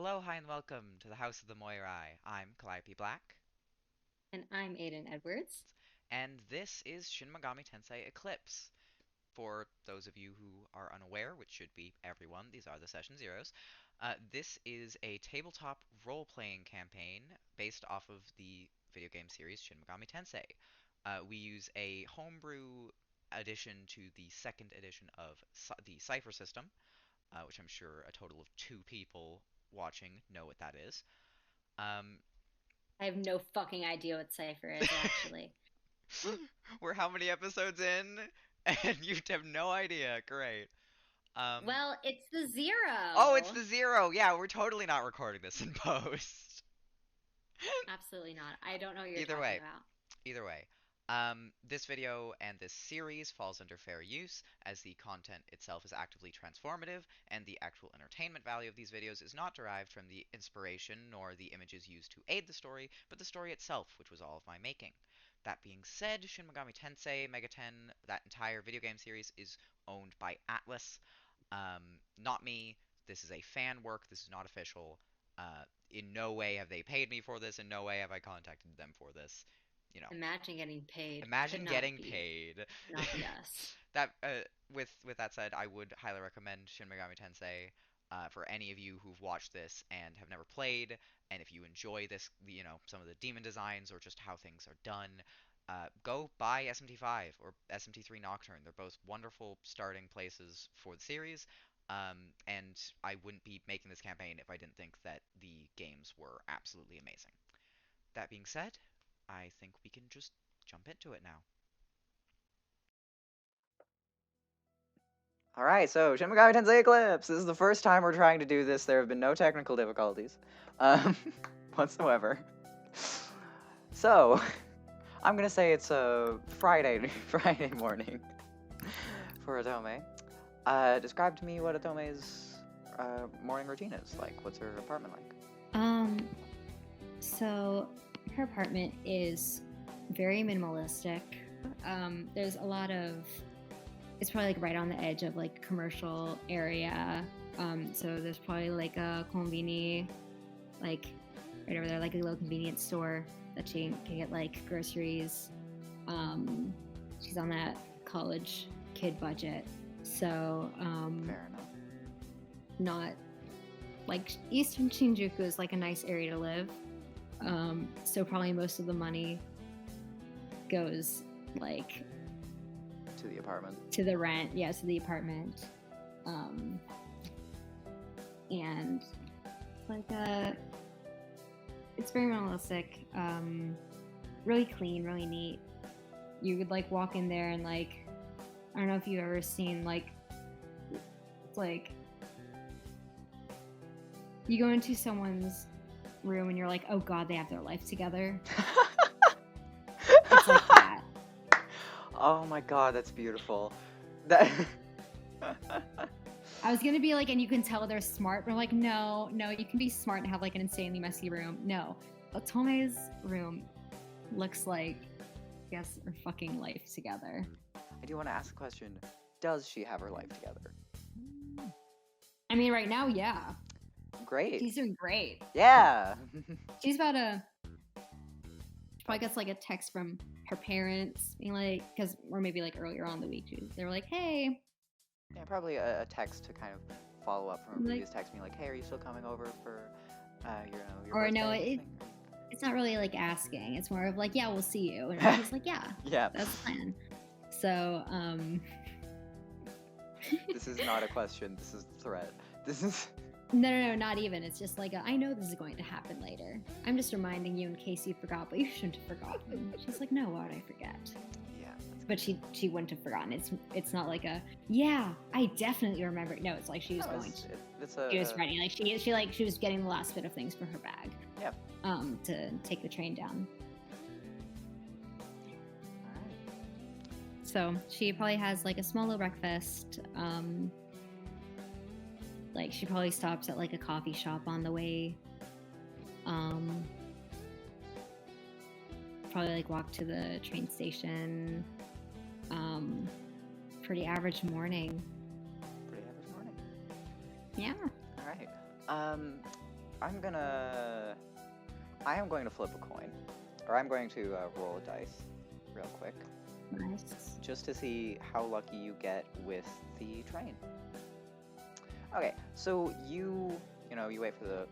Hello, hi, and welcome to the House of the Moirai. I'm Calliope Black, And I'm Aiden Edwards. and this is Shin Megami Tensei Eclipse. For those of you who are unaware, which should be everyone, these are the Session Zeros. This is a tabletop role-playing campaign based off of the video game series Shin Megami Tensei. We use a homebrew addition to the second edition of the Cipher system, which I'm sure a total of two people watching know what that is. Um, I have no fucking idea what Cypher is, actually. We're how many episodes in? And you have no idea. Great. Um, Well, it's the oh, it's zero. the zero. Yeah, we're totally not recording this in post. Absolutely not. I don't know what you're Either talking way, about. either way. This video and this series falls under fair use, as the content itself is actively transformative, and the actual entertainment value of these videos is not derived from the inspiration nor the images used to aid the story, but the story itself, which was all of my making. That being said, Shin Megami Tensei Mega 10, that entire video game series, is owned by Atlas, not me. This is a fan work. This is not official. In no way have they paid me for this. In no way have I contacted them for this. You know, Imagine getting paid. Could imagine not getting be. paid. Could not be us. that with that said, I would highly recommend Shin Megami Tensei for any of you who've watched this and have never played, and if you enjoy this, some of the demon designs or just how things are done. Go buy SMT5 or SMT3 Nocturne. They're both wonderful starting places for the series. And I wouldn't be making this campaign if I didn't think that the games were absolutely amazing. That being said, I think we can just jump into it now. All right, so Shin Megami Tensei Eclipse. This is the first time we're trying to do this. There have been no technical difficulties um, whatsoever. So, I'm gonna say it's a Friday morning for Atome. Describe to me what Atome's morning routine is like. What's her apartment like? Um, so her apartment is very minimalistic. There's a lot of, it's probably like right on the edge of like commercial area. So there's probably like a conveni, like right over there, like a little convenience store that she can get like groceries. She's on that college kid budget, so Fair enough. not like Eastern Shinjuku is like a nice area to live. So probably most of the money goes like To the apartment. to the rent, yeah, to the apartment, um, and like it's very minimalistic, really clean, really neat. You would like walk in there and like, I don't know if you've ever seen like you go into someone's room and you're like, oh god, they have their life together. It's like that. Oh my god, that's beautiful. That. I was gonna be like, and you can tell they're smart, but I'm like, no, you can be smart and have like an insanely messy room. No, Otome's room looks like she has her fucking life together. I do want to ask a question. Does she have her life together? I mean, right now, yeah, Great. she's doing great. Yeah. She's about to. She probably gets like a text from her parents, being like, because or maybe like earlier on in the week, they were like, hey, Yeah, probably a text to kind of follow up from a like, previous text, being like, "Hey, are you still coming over for, your or birthday?" no, or something? it's not really like asking. It's more of like, yeah, we'll see you, and she's like, yeah, Yeah, that's the plan. So, this is not a question. This is a threat. This is. no, not even. It's just like, I know this is going to happen later. I'm just reminding you in case you forgot, but you shouldn't have forgotten. She's like, no, why would I forget? Yeah. But she wouldn't have forgotten. It's not like a, yeah, I definitely remember. No, it's like she was No, going to. it's a. She was ready. Like she was getting the last bit of things for her bag. Yep. To take the train down. All right. So she probably has like a small little breakfast. Like she probably stops at like a coffee shop on the way. Probably like walk to the train station. Pretty average morning. Pretty average morning. Yeah. All right. I am going to flip a coin, or I'm going to roll a dice, real quick, Nice. just to see how lucky you get with the train. Okay, so you wait for the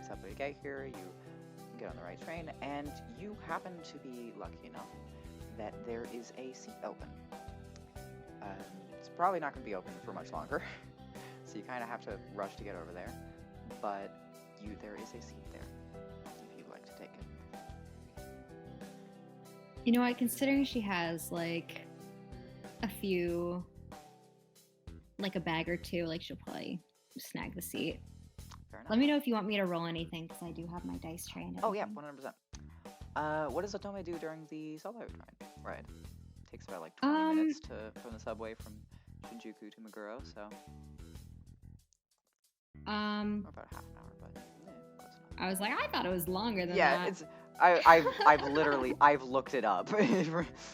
subway to get here, you get on the right train, and you happen to be lucky enough that there is a seat open. It's probably not going to be open for much longer, so you kind of have to rush to get over there, but there is a seat there, if you'd like to take it. You know what? Considering she has like a few, like a bag or two, like she'll probably snag the seat. Fair enough. Let me know if you want me to roll anything, because I do have my dice tray and Oh yeah, everything. 100%. What does Otome do during the subway ride? Takes about like 20 minutes from the subway from Shinjuku to Meguro, so or about half an hour, but yeah, close enough. I was like, I thought it was longer than Yeah, that. it's I've literally I've looked it up.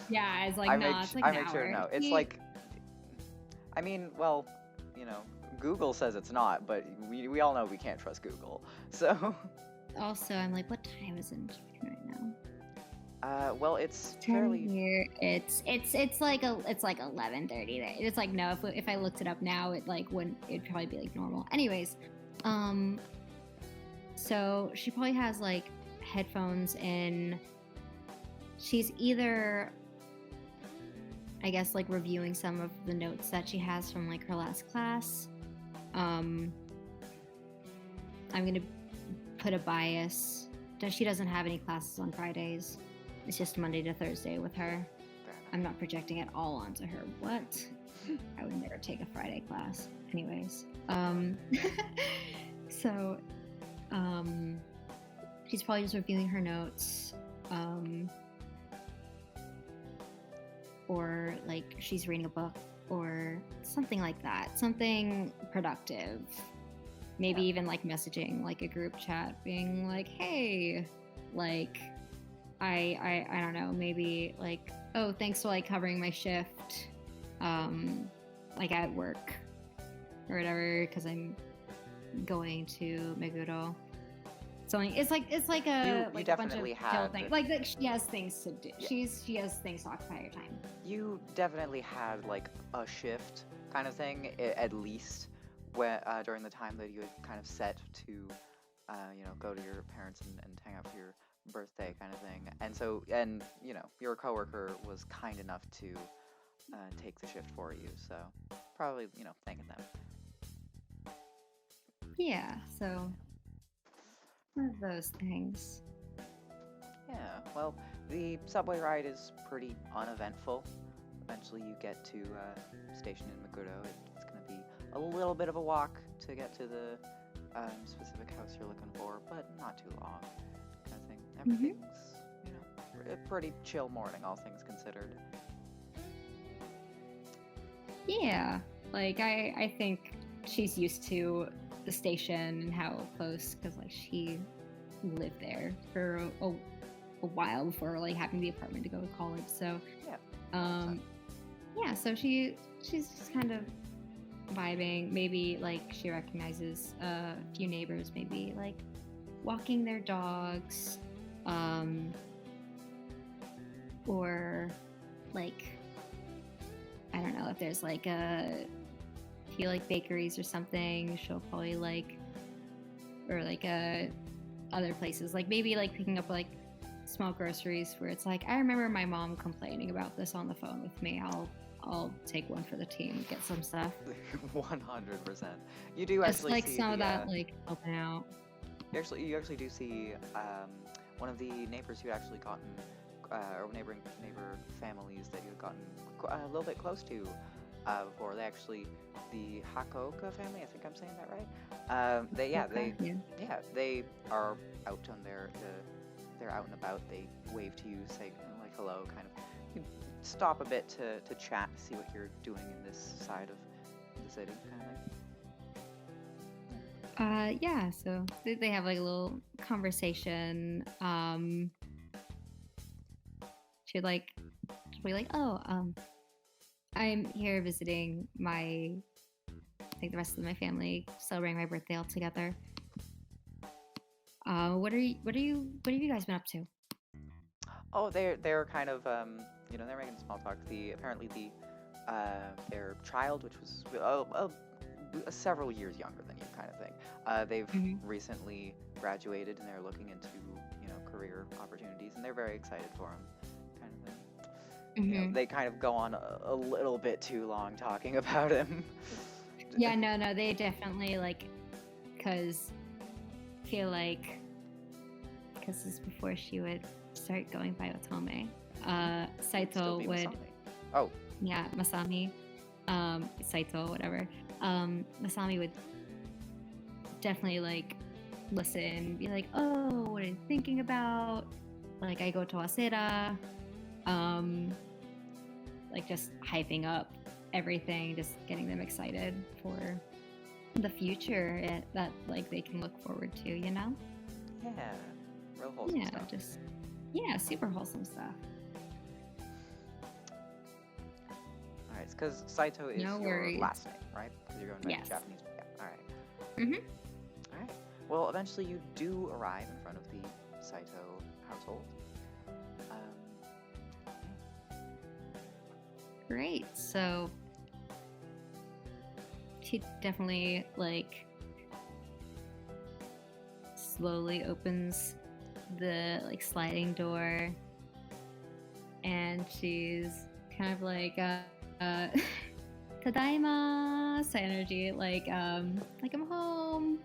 Yeah, I was like, no, it's like an I make sure to hour. know. It's like, I mean, well, Google says it's not, but we all know we can't trust Google. So Also, I'm like, what time is it in Japan right now? well, it's 10 fairly. here. It's like 11:30 there. It's like, no, if I looked it up now, it'd probably be like normal. Anyways, so she probably has like headphones in. She's either, I guess, like reviewing some of the notes that she has from like her last class. I'm gonna put a bias. She doesn't have any classes on Fridays. It's just Monday to Thursday with her. I'm not projecting it all onto her. What? I would never take a Friday class. Anyways. So, she's probably just reviewing her notes. Or like she's reading a book or something like that. Something productive. Maybe even like messaging like a group chat, being like, hey, like I don't know, maybe like, oh, thanks for like covering my shift like at work or whatever, because I'm going to Meguro. So it's like a You like a bunch of definitely chill had things. Like she has things to do. Yeah. She has things to occupy her time. You definitely had like a shift kind of thing, at least when during the time that you had kind of set to go to your parents and hang out for your birthday kind of thing. And so your coworker was kind enough to take the shift for you, so probably thanking them. Yeah, so one of those things. Yeah, well, the subway ride is pretty uneventful. Eventually you get to station in Meguro. It's going to be a little bit of a walk to get to the specific house you're looking for, but not too long kind of thing. Everything's, a pretty chill morning, all things considered. Yeah, like I think she's used to the station and how close, because like she lived there for a while before like having the apartment to go to college. So yeah, so she's just kind of vibing. Maybe like she recognizes a few neighbors, maybe like walking their dogs, or like I don't know if there's like a few like bakeries or something. She'll probably like, or like other places, like maybe like picking up like small groceries where it's like, I remember my mom complaining about this on the phone with me. I'll take one for the team, get some stuff. 100%. You do Just actually like see some of that like helping out. You actually do see one of the neighbors you had actually gotten, or neighbor families that you had gotten a little bit close to before. The Hakoka family, I think I'm saying that right. They are out on they're out and about. They wave to you, say like hello, kind of. You stop a bit to chat, see what you're doing in this side of the city, kind of. Yeah, so they have like a little conversation. She'll be like, oh, I'm here visiting the rest of my family, celebrating my birthday all together. What have you guys been up to? Oh, they're kind of they're making small talk. Apparently their child, which was several years younger than you, kind of thing. They've Hmm. recently graduated and they're looking into career opportunities, and they're very excited for him, kind of thing. Hmm. They kind of go on a little bit too long talking about him. Yeah, no, they definitely like, cause feel like, cause this is before she would start going by Otome. It would still Saito be would, Masami. Oh, yeah, Masami, Saito, whatever. Masami would definitely like listen, be like, oh, what are you thinking about? Like, I go to Waseda, um, like just hyping up everything, just getting them excited for the future that like they can look forward to, you know? yeah, real wholesome Yeah, stuff. just yeah, super wholesome stuff. All right, because Saito is No your worries. last name, right? Because you're going by Yes. Japanese. Yeah. All right. Hmm. All right. Well, eventually you do arrive in front of the Saito household. Um, Great. So she definitely like slowly opens the like sliding door, and she's kind of like uh tadaima energy, like I'm home,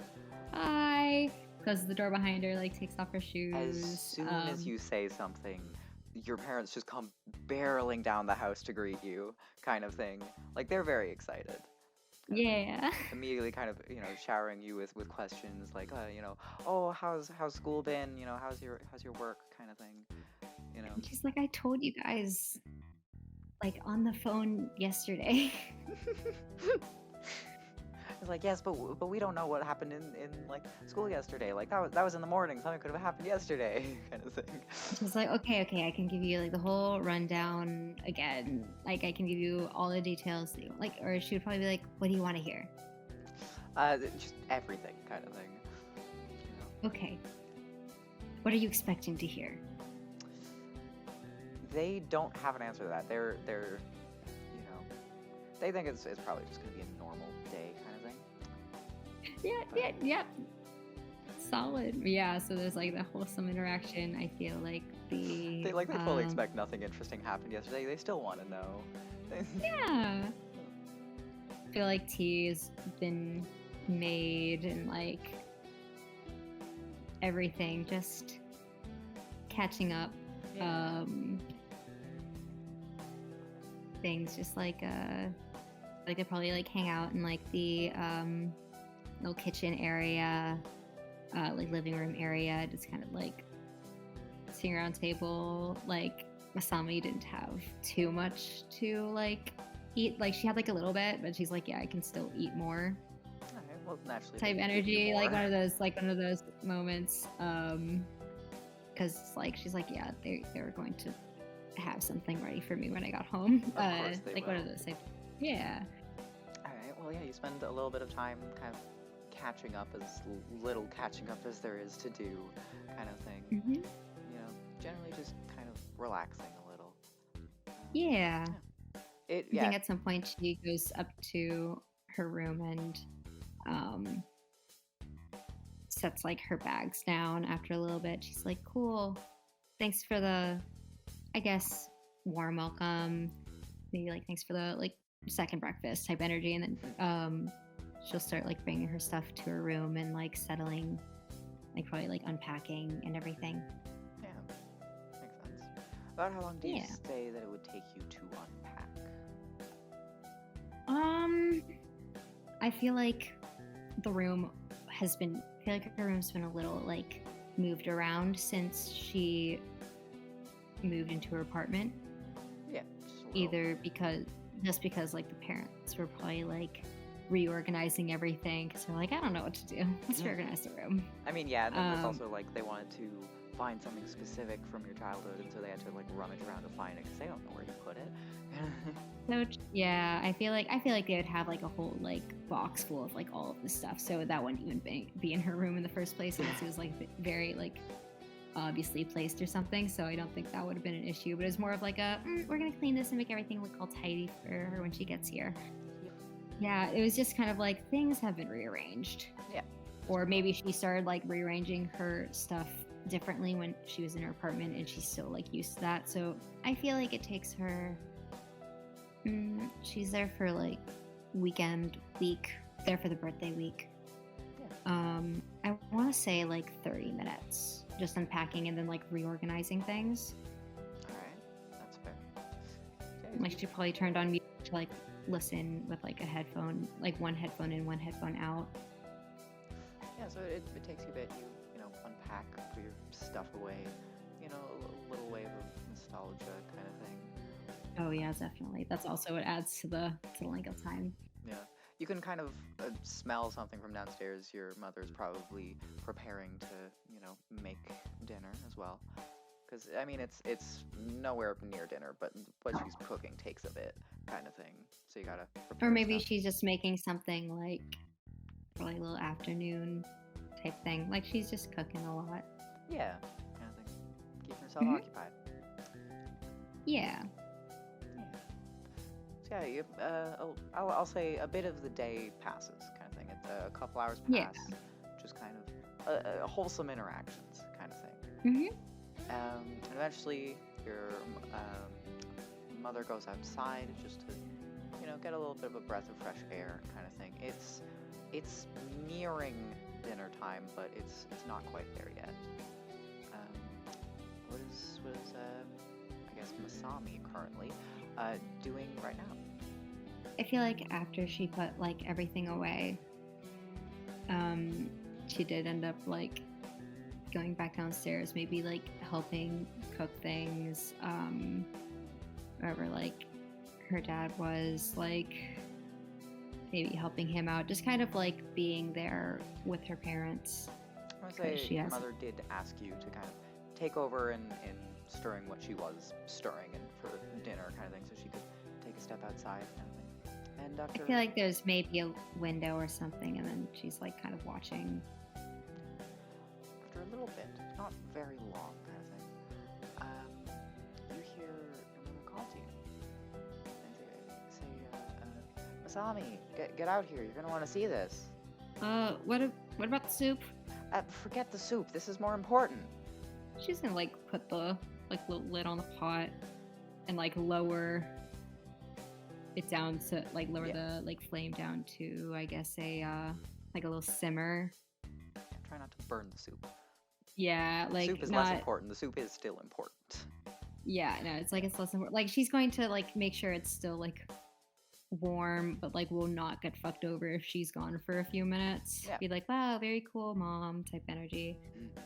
hi, closes the door behind her, like takes off her As shoes. soon as you say something, your parents just come barreling down the house to greet you, kind of thing. Like they're very excited. Kind of thing. Yeah. Immediately kind of, showering you with questions like, oh, how's school been? How's your work, kind of thing. And she's like, I told you guys like on the phone yesterday. It's like, yes, but we don't know what happened in like school yesterday. Like that was in the morning. Something could have happened yesterday, kind of thing. She's like, okay, I can give you like the whole rundown again. Like I can give you all the details that you like, or she would probably be like, what do you want to hear? Just everything, kind of thing. Okay. What are you expecting to hear? They don't have an answer to that. They think it's probably just gonna be a normal day, kind of thing. Yeah. Solid. Yeah, so there's like the wholesome interaction. I feel like They fully expect nothing interesting happened yesterday. They still want to know. Yeah. I feel like tea's been made and like everything just catching up. Yeah. Things just like they probably like hang out in like the little kitchen area, like living room area, just kind of like sitting around table. Like Masami didn't have too much to like eat. Like she had like a little bit, but she's like, yeah, I can still eat more. Okay, well, naturally. Type they give you energy, like more. one of those moments. Because like she's like, yeah, they were going to have something ready for me when I got home. Of course they like one will. of those. Like, yeah. All right. Well, yeah. You spend a little bit of time kind of catching up, as little catching up as there is to do, kind of thing. Hmm. Generally just kind of relaxing a little. Yeah. I Yeah. think at some point she goes up to her room and sets like her bags down after a little bit. She's like, cool. Thanks for the, I guess, warm welcome. Maybe like thanks for the like second breakfast type energy. And then she'll start like bringing her stuff to her room and like settling, like probably like unpacking and everything. Yeah. Makes sense. About how long do you Yeah. say that it would take you to unpack? I feel like the room has been, I feel like her room's been a little like moved around since she moved into her apartment. Yeah. Just a little. Either because like the parents were probably like reorganizing everything because they're like, I don't know what to do. Let's reorganize the room. I mean, yeah, and then there's also like they wanted to find something specific from your childhood, and so they had to like rummage around to find it because they don't know where you put it. So yeah, I feel like they would have like a whole like box full of like all of this stuff, so that wouldn't even be in her room in the first place unless it was like very like obviously placed or something. So I don't think that would have been an issue. But it's more of like we're gonna clean this and make everything look all tidy for her when she gets here. Yeah, it was just kind of like things have been rearranged. Yeah. Or maybe she started like rearranging her stuff differently when she was in her apartment and she's still like used to that. So I feel like it takes her she's there for like week, there for the birthday week. Yeah. I want to say like 30 minutes just unpacking and then like reorganizing things. All right, that's fair. Like she probably turned on music to like listen with like a headphone, like one headphone in, one headphone out. Yeah, so it takes you a bit. You know, unpack, put your stuff away. You know, a little wave of nostalgia kind of thing. Oh yeah, definitely. That's also what adds to the length of time. Yeah, you can kind of smell something from downstairs. Your mother's probably preparing to, you know, make dinner as well. Because I mean, it's nowhere near dinner, but what she's cooking takes a bit, kind of thing. So you gotta prepare Or maybe stuff. she's just making something like for like a little afternoon type thing. Like she's just cooking a lot. Yeah, kind of thing. Keeping herself occupied. Yeah. So yeah, I'll say a bit of the day passes, kind of thing. A couple hours pass, Yeah. just kind of wholesome interactions, kind of thing. And eventually, your mother goes outside just to, you know, get a little bit of a breath of fresh air, kind of thing. It's nearing dinner time, but it's not quite there yet. What is I guess Masami currently doing right now? I feel like after she put like everything away, she did end up like going back downstairs, maybe like helping cook things, wherever like her dad was, like maybe helping him out, just kind of like being there with her parents. I want to say your mother did ask you to kind of take over in stirring what she was stirring and for dinner kind of thing, so she could take a step outside kind of thing. And after, I feel like there's maybe a window or something, and then she's like kind of watching. After a little bit, not very long kind of thing, you hear your mother call to you and say, Masami, get out here. You're gonna want to see this. What about the soup? Forget the soup. This is more important. She's gonna like put the like little lid on the pot and like lower it down to like lower the like flame down to, I guess, a like a little simmer. Try not to burn the soup. Yeah, like soup is less important. The soup is still important. Yeah, no, it's like it's less important. Like she's going to like make sure it's still like warm, but like will not get fucked over if she's gone for a few minutes. Yeah. Be like, wow, very cool, mom type energy.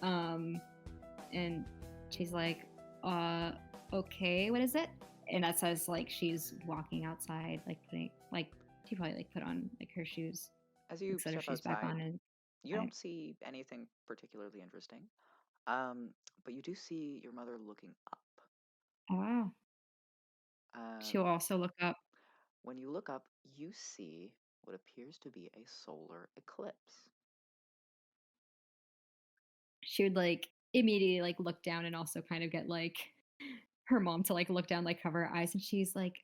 And she's like, okay, what is it? And that says like she's walking outside, like putting like she probably like put on like her shoes. As you step shoes outside, back on and you don't see anything particularly interesting. But you do see your mother looking up. Oh wow. She'll also look up. When you look up, you see what appears to be a solar eclipse. She would like immediately like look down and also kind of get like her mom to like look down, like cover her eyes, and she's like,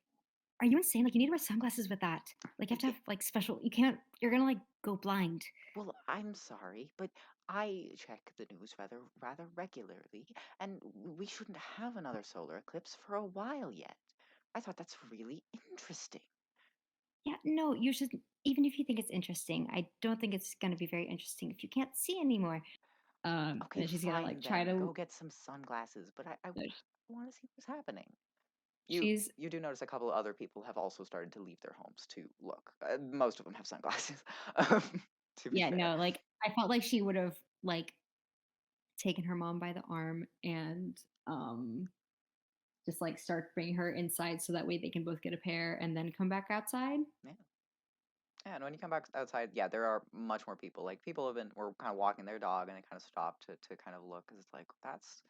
are you insane? Like you need to wear sunglasses with that. Like you have to have like special, you can't, you're gonna like go blind. Well, I'm sorry, but I check the news rather regularly, and we shouldn't have another solar eclipse for a while yet. I thought that's really interesting. Yeah, no, you should, even if you think it's interesting, I don't think it's gonna be very interesting if you can't see anymore. Okay, And she's gonna fine like then. try to Go get some sunglasses, but I want to see what's happening. You she's you do notice a couple of other people have also started to leave their homes to look. Most of them have sunglasses. To be yeah, fair. no, like I felt like she would have like taken her mom by the arm and just like start bringing her inside so that way they can both get a pair and then come back outside. Yeah. Yeah, and when you come back outside, yeah, there are much more people. Like people were kind of walking their dog, and they kind of stopped to kind of look, because it's like that's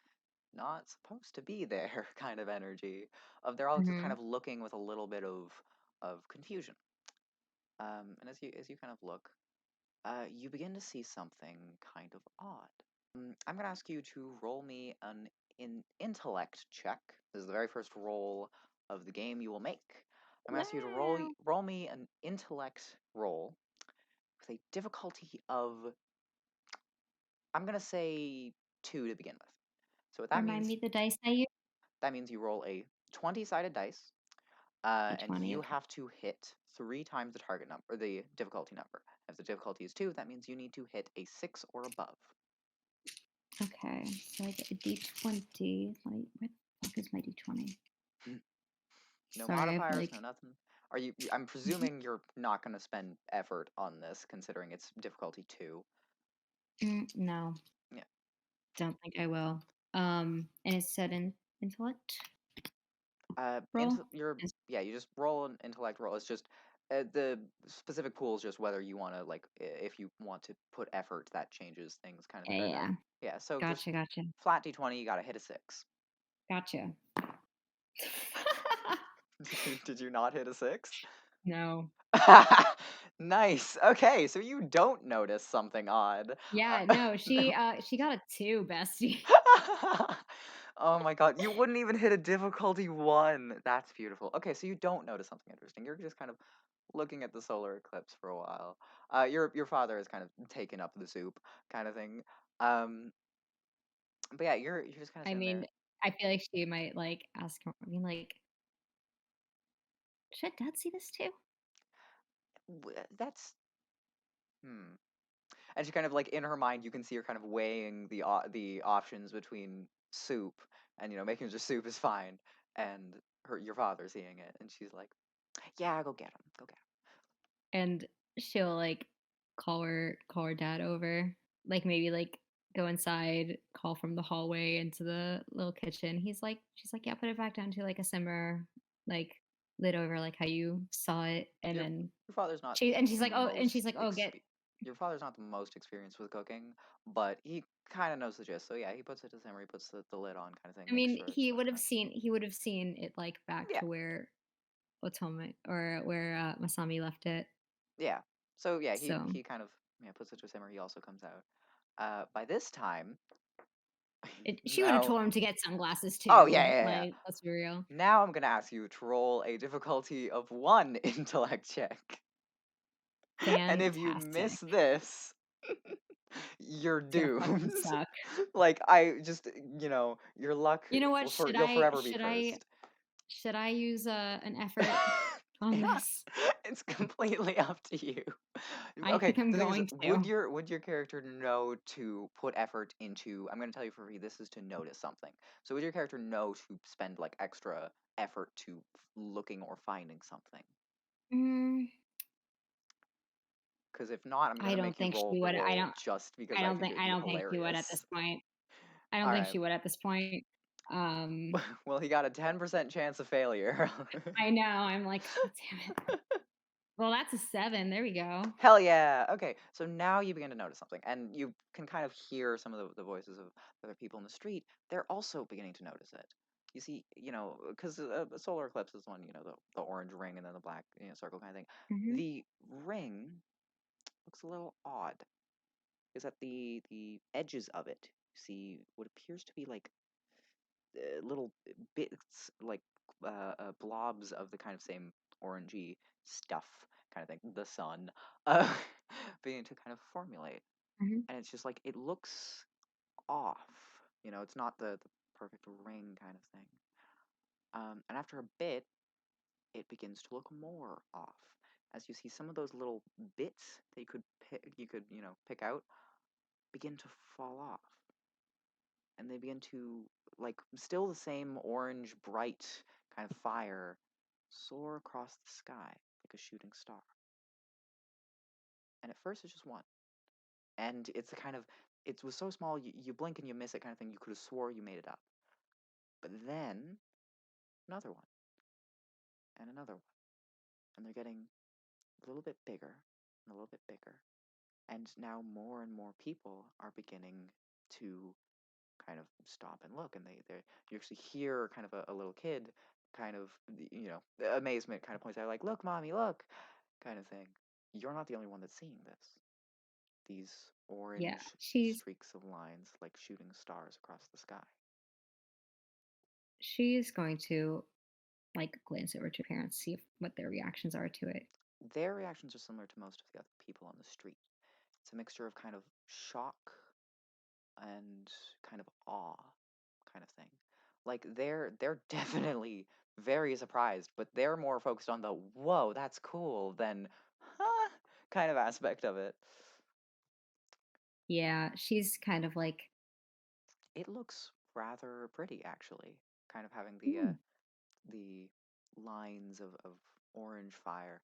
not supposed to be there kind of energy. Of they're all just kind Hmm. of looking with a little bit of confusion. And as you kind of look, you begin to see something kind of odd. I'm gonna ask you to roll me an intellect check. This is the very first roll of the game you will make. I'm gonna ask you to Wow. roll me an intellect roll with a difficulty of, I'm gonna say, 2 to begin with. So what that Remind means, me the dice I use. you roll a 20-sided dice, and D20. you Okay. have to hit 3 times the target number, or the difficulty number. If the difficulty is 2, that means you need to hit a 6 or above. Okay. So I get a D20. Where the fuck is my D20? No Sorry, I've modifiers, like. no nothing. I'm presuming you're not going to spend effort on this, considering it's difficulty 2. No, Yeah. don't think I will. And it's set in intellect roll. Into your Is- Yeah, you just roll an intellect roll. It's just the specific pool is just whether you want to, like, if you want to put effort, that changes things kind of thing. Yeah. Yeah, so just Gotcha. Gotcha. flat d20, you got to hit a 6. Gotcha. Did you not hit a 6? No. Nice. Okay, so you don't notice something odd. Yeah. No. She got a 2, bestie. Oh my god, you wouldn't even hit a difficulty 1. That's beautiful. Okay, so you don't notice something interesting. You're just kind of looking at the solar eclipse for a while. Your father has kind of taken up the soup, kind of thing. Um, but yeah, you're just kind of I sitting mean, there. I feel like she might like ask him. I mean, like, should Dad see this too? That's hmm. And she kind of, like, in her mind, you can see her kind of weighing the options between soup and, making sure soup is fine, and your father seeing it, and she's like, "Yeah, go get him, go get And she'll like call her dad over, like maybe like go inside, call from the hallway into the little kitchen. She's like, yeah, put it back down to like a simmer, like lid over, like how you saw it, and your then your father's not she's like, oh, get. your father's not the most experienced with cooking, but he kind of knows the gist. So yeah, he puts it to simmer, he puts the lid on, kind of thing, I makes mean, sure it's fine. he would have seen it like back Yeah, to where Otome or where Masami left it. yeah. So yeah, he So he kind of, yeah, puts it to simmer. He also comes out. By this time, she would have now, told him to get sunglasses oh yeah, too. yeah, yeah. Like, let's be real. Now I'm gonna ask you to roll a difficulty of 1 intellect check. And if you Fantastic. miss this, you're It's gonna fucking doomed. suck. Like, I just, your luck, You know what? you'll forever be cursed. Should I use an effort on this? It's completely up to you. I Okay, think I'm the thing is, going would to. your character know to put effort into? I'm going to tell you for free. This is to notice something. So would your character know to spend, like, extra effort to looking or finding something? Mm, Because if not, I'm I gonna don't make you think roll she the would. roll just because I think it would I be don't think she would at this hilarious. point. I don't All think right. she would at this point. Um, Well, he got a 10% chance of failure. I know. I'm like, God damn it. Well, that's a 7. There we go. Hell yeah. Okay, so now you begin to notice something, and you can kind of hear some of the voices of other people in the street. They're also beginning to notice it. You see, because a solar eclipse is one, the orange ring and then the black, circle kind of thing. Hmm. The ring looks a little odd. Is that the edges of it, you see what appears to be like little bits, like blobs of the kind of same orangey stuff, kind of thing, the sun, uh, beginning to kind of formulate. Hmm. And it's just like, it looks off. It's not the perfect ring kind of thing. And after a bit, it begins to look more off. As you see some of those little bits that you could pick out begin to fall off. And they begin to, like, still the same orange, bright kind of fire, soar across the sky like a shooting star. And at first it's just one. And it's a kind of, it was so small, you blink and you miss it kind of thing. You could have swore you made it up. But then another one, and another one. And they're getting a little bit bigger and a little bit bigger. And now more and more people are beginning to kind of stop and look, and you actually hear kind of a little kid kind of, amazement kind of points out, like, look, mommy, look, kind of thing. You're not the only one that's seeing this. These Yeah, orange she's streaks of lines like shooting stars across the sky. she's going to like glance over to her parents, see what their reactions are to it. Their reactions are similar to most of the other people on the street. It's a mixture of kind of shock and kind of awe kind of thing. Like they're definitely very surprised, but they're more focused on the whoa, that's cool than huh kind of aspect of it. Yeah, she's kind of like, It looks rather pretty actually, kind of having "Hmm, the lines of orange fire.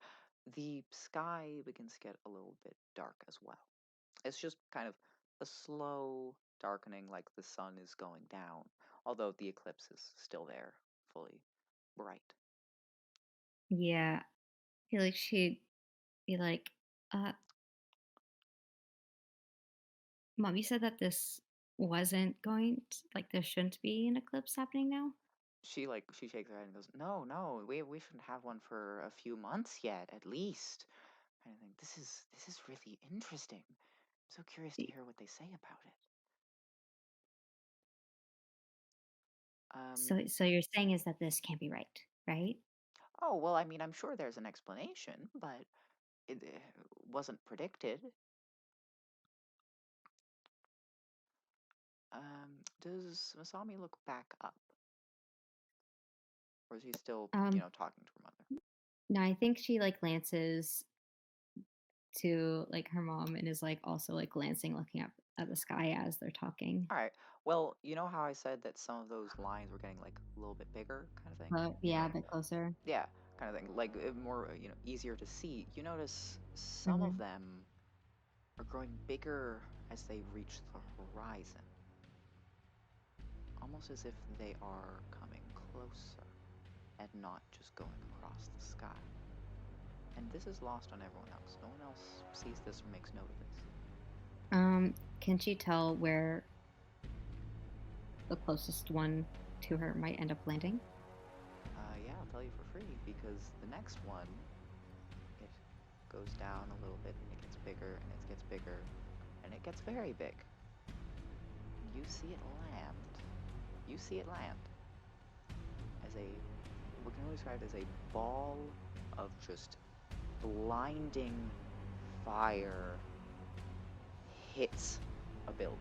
The sky begins to get a little bit dark as well. It's just kind of a slow darkening, like the sun is going down, although the eclipse is still there, fully bright. yeah." I feel like she'd be like, uh, Mom, you said that this wasn't going to, like, there shouldn't be an eclipse happening now? She shakes her head and goes, "No, no, we shouldn't have one for a few months yet, at least." Kind of thing. This is really interesting. I'm so curious to Y- hear what they say about it. Um, So you're saying is that this can't be right, right? oh, well, I mean, I'm sure there's an explanation, but it wasn't predicted. Does Masami look back up? Or is he still, Um, talking to her mother? no, I think she like glances to like her mom and is like also like glancing, looking up at the sky as they're talking. All right. Well, you know how I said that some of those lines were getting like a little bit bigger, kind of thing? But yeah, a bit closer. Yeah, kind of thing. Like more, easier to see. You notice some of Hmm. them are growing bigger as they reach the horizon, almost as if they are coming closer and not just going across the sky. And this is lost on everyone else. No one else sees this or makes note of this. Can she tell where the closest one to her might end up landing? Yeah, I'll tell you for free because the next one, it goes down a little bit and it gets bigger and it gets bigger and it gets very big. You see it land. You see it land as what can only describe as a ball of just blinding fire hits a building.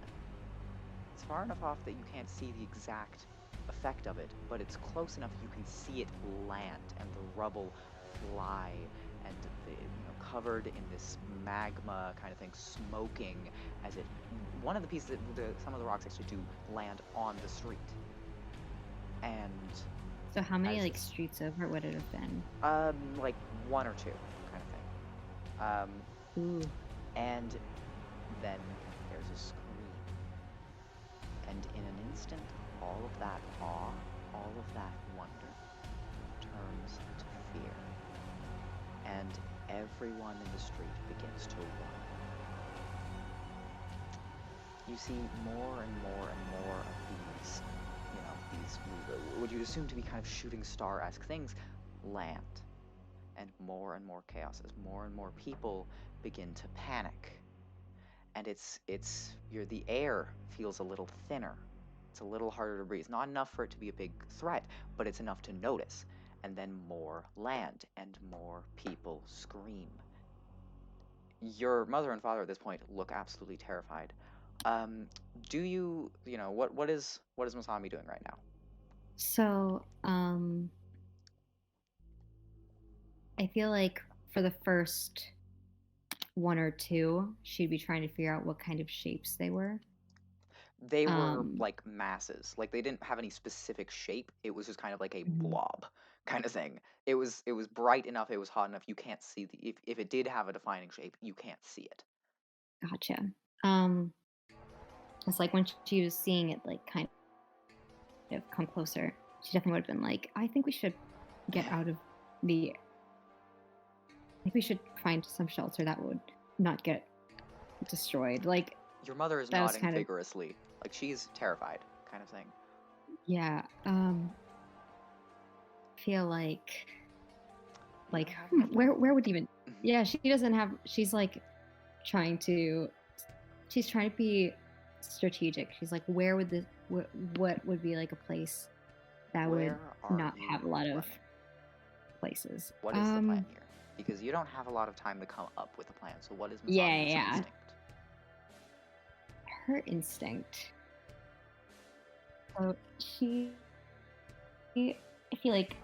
It's far enough off that you can't see the exact effect of it, but it's close enough you can see it land and the rubble fly and covered in this magma kind of thing, smoking as it. One of the pieces, some of the rocks actually do land on the street, and So how many as like this, streets over would it have been? like one or two kind of thing, Ooh. and then there's a scream. And in an instant, all of that awe, all of that wonder turns to fear. And everyone in the street begins to run. You see more and more and more of these what you'd assume to be kind of shooting star-esque things land. And more chaos as more and more people begin to panic. And the air feels a little thinner. It's a little harder to breathe. Not enough for it to be a big threat, but it's enough to notice. And then more land and more people scream. Your mother and father at this point look absolutely terrified. Um, do what is Masami doing right now? So, I feel like for the first one or two, she'd be trying to figure out what kind of shapes they were. They were Um, like masses. Like they didn't have any specific shape. It was just kind of like a Mhm. blob kind of thing. It was bright enough, it was hot enough. You can't see if it did have a defining shape, you can't see it. Gotcha. Um, it's like when she was seeing it, like kind of come closer, she definitely would have been like, "I think we should get out of the think we should find some shelter that would not get destroyed. Like, Your mother is that was nodding kind of, vigorously, like she's terrified, kind of thing. yeah. Feel like You don't have enough where time. would even, yeah, she doesn't have, she's like trying to be strategic. She's like, where would this, what would be like a place that would Where are not you have a lot of running? places? What is the plan here? Because you don't have a lot of time to come up with a plan. So what is Yeah, Masani's yeah. instinct? Her instinct. So I feel like,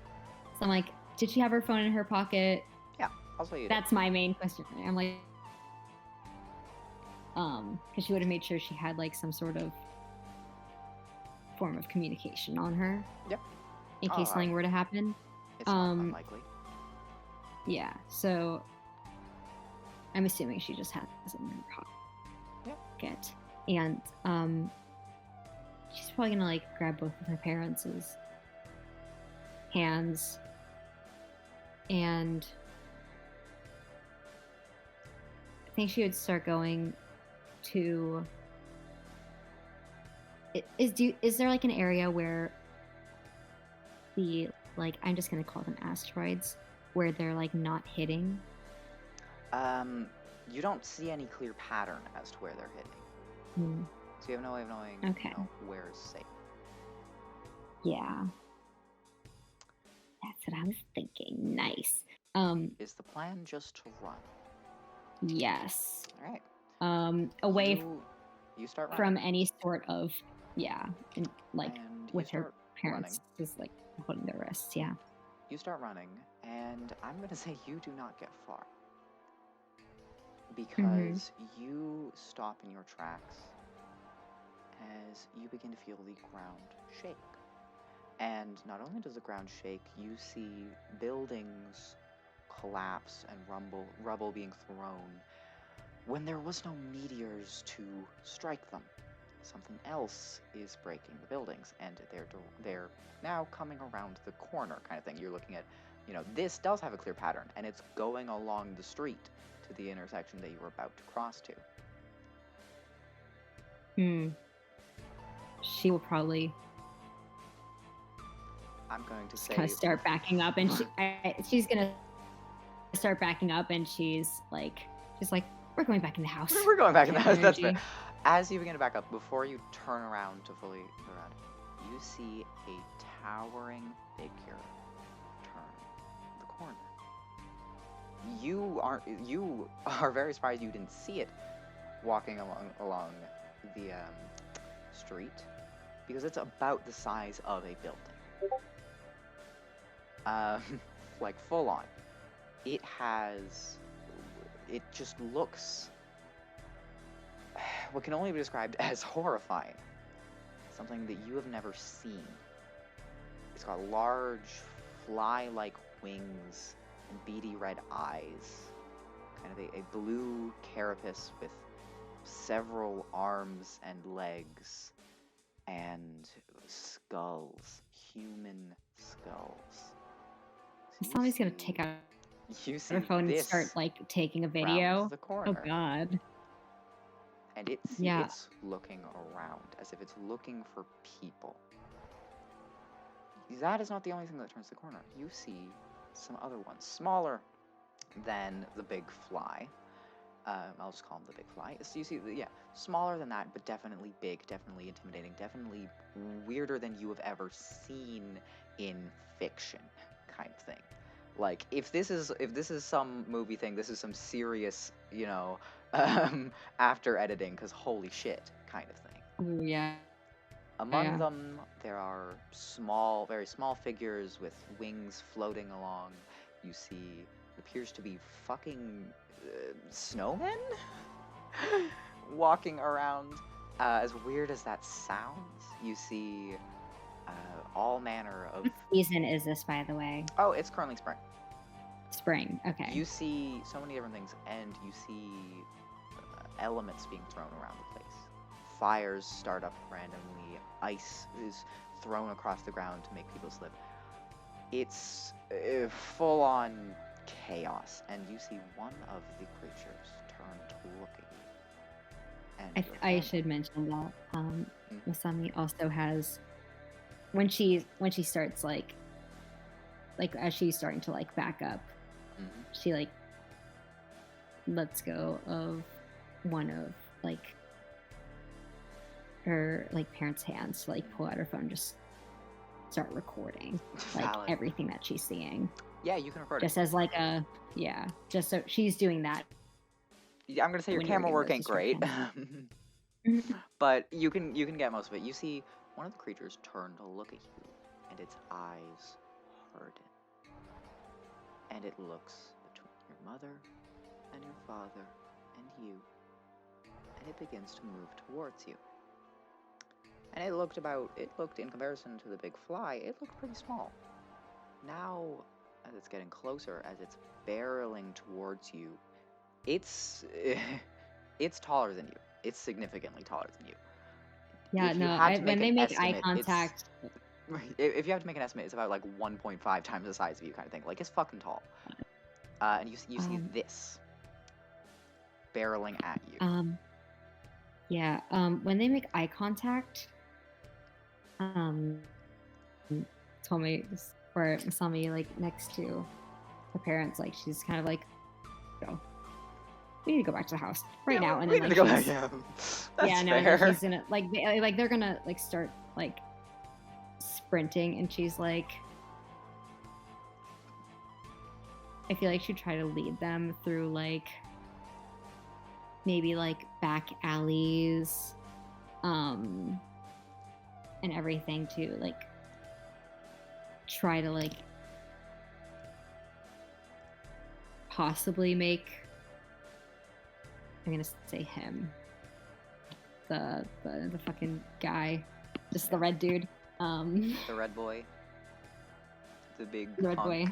so I'm like, did she have her phone in her pocket? Yeah, I'll say you. That's my main question. I'm like, because she would have made sure she had like some sort of form of communication on her. Yep. In case something were to happen. It's not unlikely. Yeah, so I'm assuming she just has it in her pocket. And she's probably gonna like grab both of her parents' hands and I think she would start going to is there like an area where the, like, I'm just gonna call them asteroids, where they're like not hitting? You don't see any clear pattern as to where they're hitting. So you have no way of knowing, where is safe. Yeah. That's what I was thinking. Nice. Is the plan just to run? Yes. All right. Away you start running. from any sort of, and like and with her parents running. just like holding their wrists. Yeah. You start running, and I'm gonna say you do not get far because you stop in your tracks as you begin to feel the ground shake. And not only does the ground shake, you see buildings collapse and rubble being thrown when there was no meteors to strike them. Something else is breaking the buildings, and they're now coming around the corner, kind of thing. You're looking at, this does have a clear pattern, and it's going along the street to the intersection that you were about to cross to. She will probably. I'm going to say. Kind of start backing up, and she's gonna start backing up, and she's like, we're going back in the house. We're going back in the house. That's fair. As you begin to back up, before you turn around to fully go around, you see a towering figure turn the corner. You are very surprised you didn't see it walking along the street, because it's about the size of a building. Like full on. It just looks what can only be described as horrifying. Something that you have never seen. It's got large, fly-like wings and beady red eyes. Kind of a blue carapace with several arms and legs. And skulls. Human skulls. Somebody's gonna take out her phone and start like taking a video. The corner. Oh god. And it's looking around as if it's looking for people. That is not the only thing that turns the corner. You see some other ones, smaller than the big fly. I'll just call him the big fly. So you see, smaller than that, but definitely big, definitely intimidating, definitely weirder than you have ever seen in fiction, kind of thing. Like, if this is some movie thing, this is some serious, after editing, because holy shit, kind of thing. Ooh, yeah. Among them, there are very small figures with wings floating along. You see, it appears to be fucking snowmen walking around. As weird as that sounds, you see all manner of... What season is this, by the way? Oh, it's currently spring. Spring, okay. You see so many different things, and you see elements being thrown around the place. Fires start up randomly. Ice is thrown across the ground to make people slip. It's full-on chaos, and you see one of the creatures turn to look at you. And your I family. should mention that Mhm. Masami also has when she starts like as she's starting to like back up, Mhm. she like lets go of one of like her like parents' hands to like pull out her phone, just start recording like Valid. everything that she's seeing. Yeah, you can record Just it. as like just so she's doing that. Yeah, I'm gonna say your when you were camera doing work those ain't great, descriptions. but you can get most of it. You see one of the creatures turn to look at you, and its eyes harden, and it looks between your mother and your father and you, and it begins to move towards you. And it looked in comparison to the big fly, it looked pretty small. Now, as it's getting closer, as it's barreling towards you, it's it's taller than you. It's significantly taller than you. Yeah, If you no, had to when make they an make eye estimate, contact, if you have to make an estimate, it's about like 1.5 times the size of you, kind of thing. Like, it's fucking tall. And you see this barreling at you. when they make eye contact, told me or saw me like next to her parents, like she's kind of like, oh, we need to go back to the house right now, and we then need like to go she's back. That's yeah, no, fair. and then she's gonna like they're gonna like start like sprinting, and she's like, I feel like she'd try to lead them through like maybe like back alleys, and everything to like try to like possibly make, I'm gonna say him, the fucking guy, just the red dude, The red boy, the big red boy,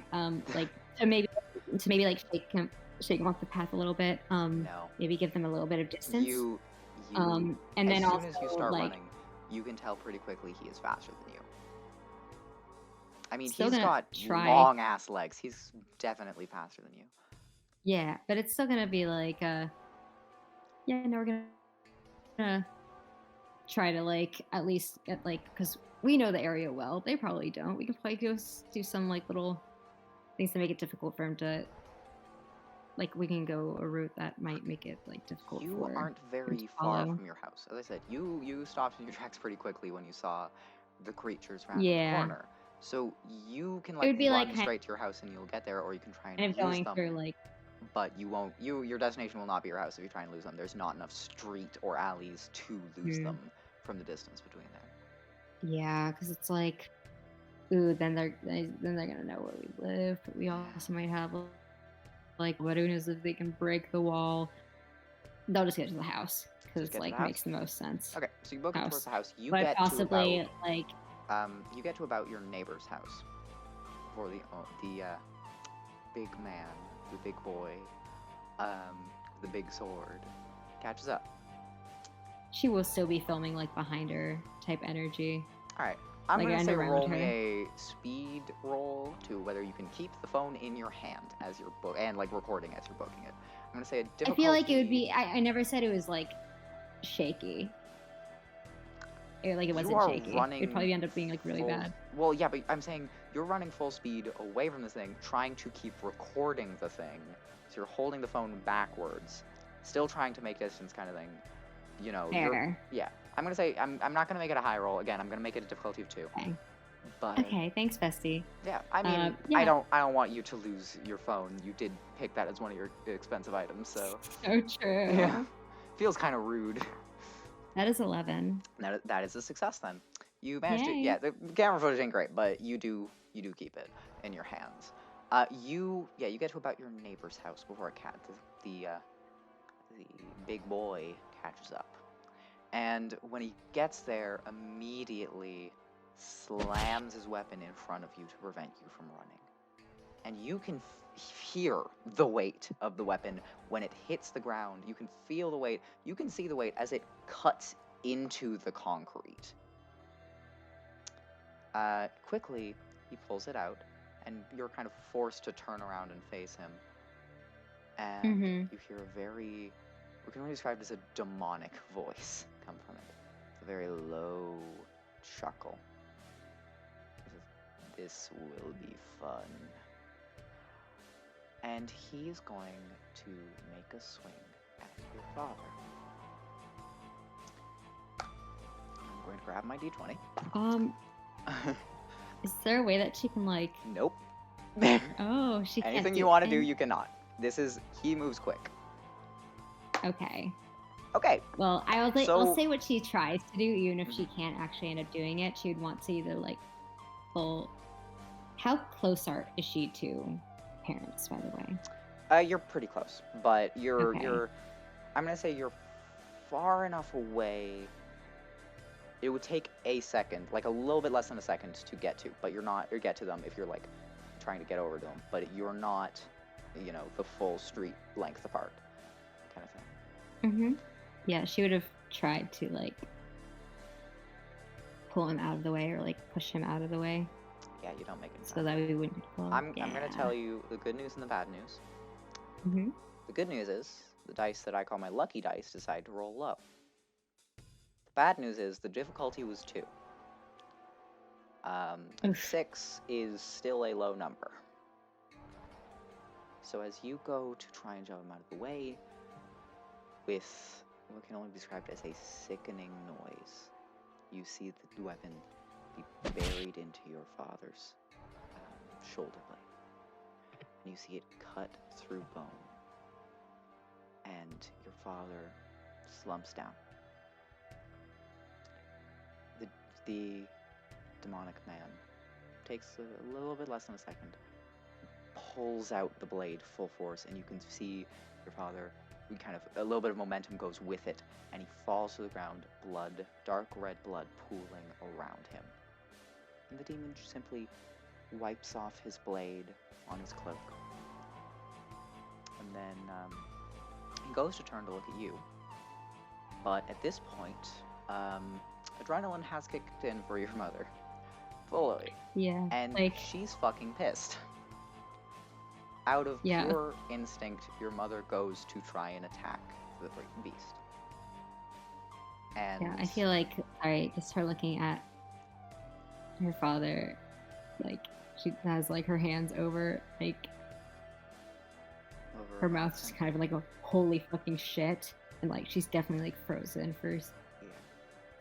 like to maybe like shake him off the path a little bit, No. maybe give them a little bit of distance. You And as then soon also as you start like running, you can tell pretty quickly he is faster than you. I mean, still he's gonna got try. long ass legs. He's definitely faster than you. Yeah, but it's still gonna be like yeah, no, we're gonna try to like at least get like, because we know the area well, they probably don't. We can probably go do some like little things to make it difficult for him to, like, we can go a route that might make it like difficult You for aren't him very to far follow. from your house. As I said, you stopped in your tracks pretty quickly when you saw the creatures round the Yeah, corner. So you can it like would be like run kind straight to your house and you'll get there, or you can try and of lose going them. through like, But you won't. Your destination will not be your house if you try and lose them. There's not enough street or alleys to lose them from the distance between there. yeah, because it's like, ooh, then they're gonna know where we live, but we also might have like, what is if they can break the wall? They'll just get to the house because Just it's get to like the house? makes the most sense. Okay, so you book it towards the house. You But get possibly to like about you get to about your neighbor's house before the big man, the big boy, the big sword catches up. she will still be filming like behind her type energy. All right, I'm Like, gonna say around roll her. me a speed roll to whether you can keep the phone in your hand as you're and like recording as you're booking it. I'm gonna say a difficulty. I feel like it would be. I never said it was like shaky. Like it wasn't You are shaky. running It'd probably end up being like really bad. Well, yeah, but I'm saying you're running full speed away from this thing, trying to keep recording the thing. So you're holding the phone backwards, still trying to make distance, kind of thing. You know, Fair. yeah. I'm gonna say I'm not gonna make it a high roll again. I'm gonna make it a difficulty of 2. Okay. But Okay, thanks, Bestie. yeah, I mean, yeah. I don't want you to lose your phone. You did pick that as one of your expensive items, so So true. yeah, feels kind of rude. That is 11. That is a success then. You managed to, Yay. yeah, the camera footage ain't great, but you do keep it in your hands. You get to about your neighbor's house before the big boy catches up. And when he gets there, immediately slams his weapon in front of you to prevent you from running. And you can hear the weight of the weapon when it hits the ground. You can feel the weight. You can see the weight as it cuts into the concrete. Quickly, he pulls it out and you're kind of forced to turn around and face him. And Mm-hmm. you hear a very, we can only describe it as a demonic voice come from it. It's a very low chuckle. He says, "This will be fun." And he is going to make a swing at your father. I'm going to grab my d20. Is there a way that she can like? Nope. Oh, she can't Anything do you want to do, any- you cannot. He moves quick. Okay. Okay. Well, I'll So- say what she tries to do, even if she Mhm. can't actually end up doing it. She would want to either like pull. How close is she to parents, by the way? You're pretty close, but Okay. I'm gonna say you're far enough away. It would take a second, like a little bit less than a second to get to, but you get to them if you're like trying to get over to them, but you're not, the full street length apart kind of thing. Mm-hmm. Yeah, she would have tried to like pull him out of the way or like push him out of the way Yeah, you don't make it. so that we wouldn't. I'm gonna tell you the good news and the bad news. Mm-hmm. The good news is the dice that I call my lucky dice decide to roll low. The bad news is the difficulty was 2. And 6 is still a low number. So as you go to try and jump him out of the way, with what can only be described as a sickening noise, you see the weapon be buried into your father's shoulder blade. And you see it cut through bone. And your father slumps down. The demonic man takes a little bit less than a second, pulls out the blade full force, and you can see your father, a little bit of momentum goes with it, and he falls to the ground, blood, dark red blood pooling around him. And the demon simply wipes off his blade on his cloak. And then he goes to turn to look at you. But at this point, adrenaline has kicked in for your mother. Fully. Yeah. And she's fucking pissed. Out of pure instinct, your mother goes to try and attack the beast. And yeah, I feel like just her looking at her father, like she has like her hands over her mouth just kind of like a holy fucking shit, and like she's definitely like frozen for. Yeah.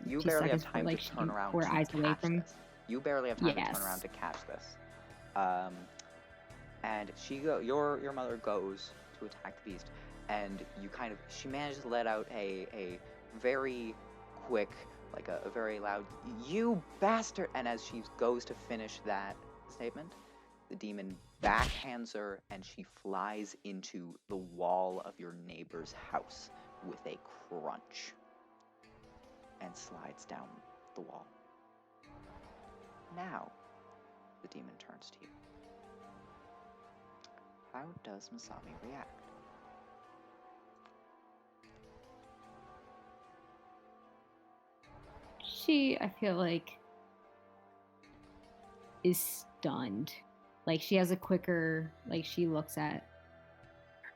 You barely have time to turn around to catch this. You barely have time to turn around to catch this. And your mother goes to attack the beast, and she manages to let out a very quick, like a very loud, "You bastard!" And as she goes to finish that statement, the demon backhands her, and she flies into the wall of your neighbor's house with a crunch and slides down the wall. Now, the demon turns to you. How does Masami react? She, I feel like, is stunned. Like, she has a quicker, like, she looks at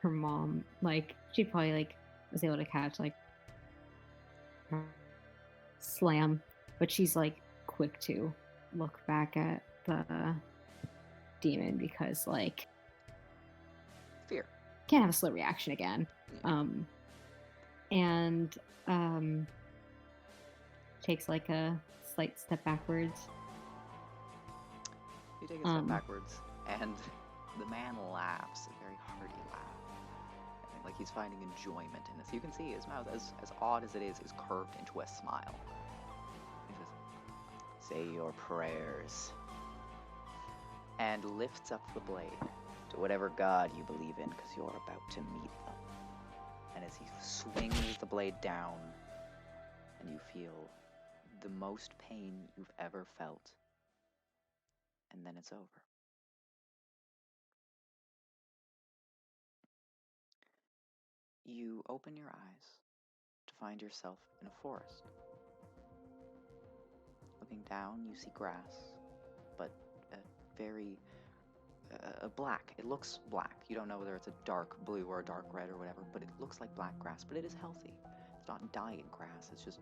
her mom, like, she probably, like, was able to catch, like, slam, but she's, like, quick to look back at the demon because, like, fear. Can't have a slow reaction again. Yeah. Takes, like, a slight step backwards. You take a step backwards, and the man laughs, a very hearty laugh. Like he's finding enjoyment in this. You can see his mouth, as odd as it is curved into a smile. He says, "Say your prayers." And lifts up the blade to whatever god you believe in, because you're about to meet them. And as he swings the blade down, and you feel the most pain you've ever felt, and then it's over. You open your eyes to find yourself in a forest. Looking down, you see grass, but a very black. It looks black. You don't know whether it's a dark blue or a dark red or whatever, but it looks like black grass, but it is healthy. It's not dyed grass, it's just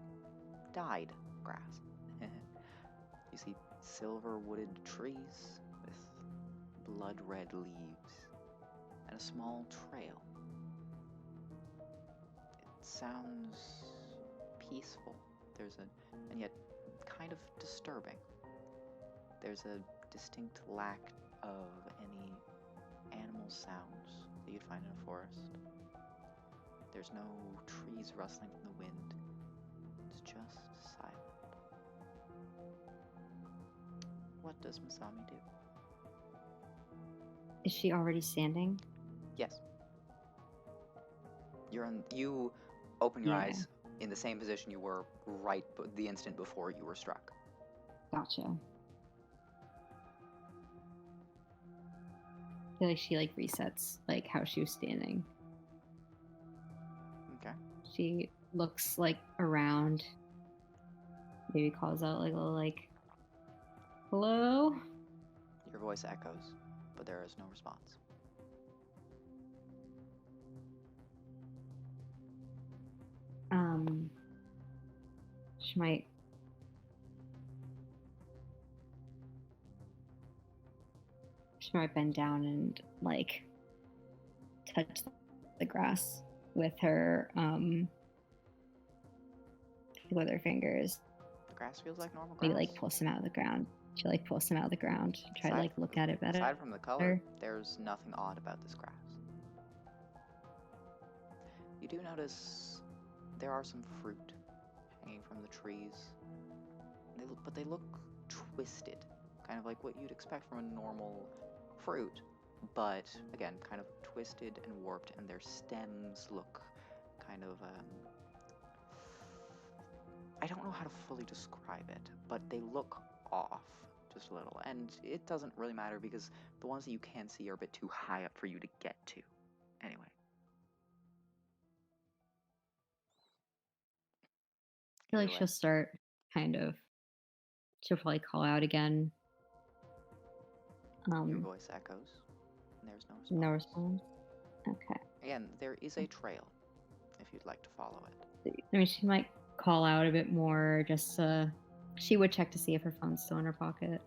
dyed grass. You see silver wooded trees with blood red leaves and a small trail. It sounds peaceful. And yet kind of disturbing. There's a distinct lack of any animal sounds that you'd find in a forest. There's no trees rustling from the wind. It's just silent. What does Masami do? Is she already standing? Yes. You open your Yeah. eyes in the same position you were right the instant before you were struck. Gotcha. I feel like she like resets like how she was standing. Okay. She looks like around. Maybe calls out like a little like, hello? Your voice echoes, but there is no response. She might bend down and like touch the grass with her fingers. The grass feels like normal grass. Maybe like pull some out of the ground. She like pulls some out of the ground. Try to like look at it better. Aside from the color, there's nothing odd about this grass. You do notice there are some fruit hanging from the trees, but they look twisted, kind of like what you'd expect from a normal fruit, but again, kind of twisted and warped, and their stems look kind of, I don't know how to fully describe it, but they look off just a little, and it doesn't really matter because the ones that you can see are a bit too high up for you to get to. Anyway. I feel like she'll start she'll probably call out again. Your voice echoes, and there's no response. No response? Okay. Again, there is a trail, if you'd like to follow it. I mean, she might call out a bit more, just she would check to see if her phone's still in her pocket.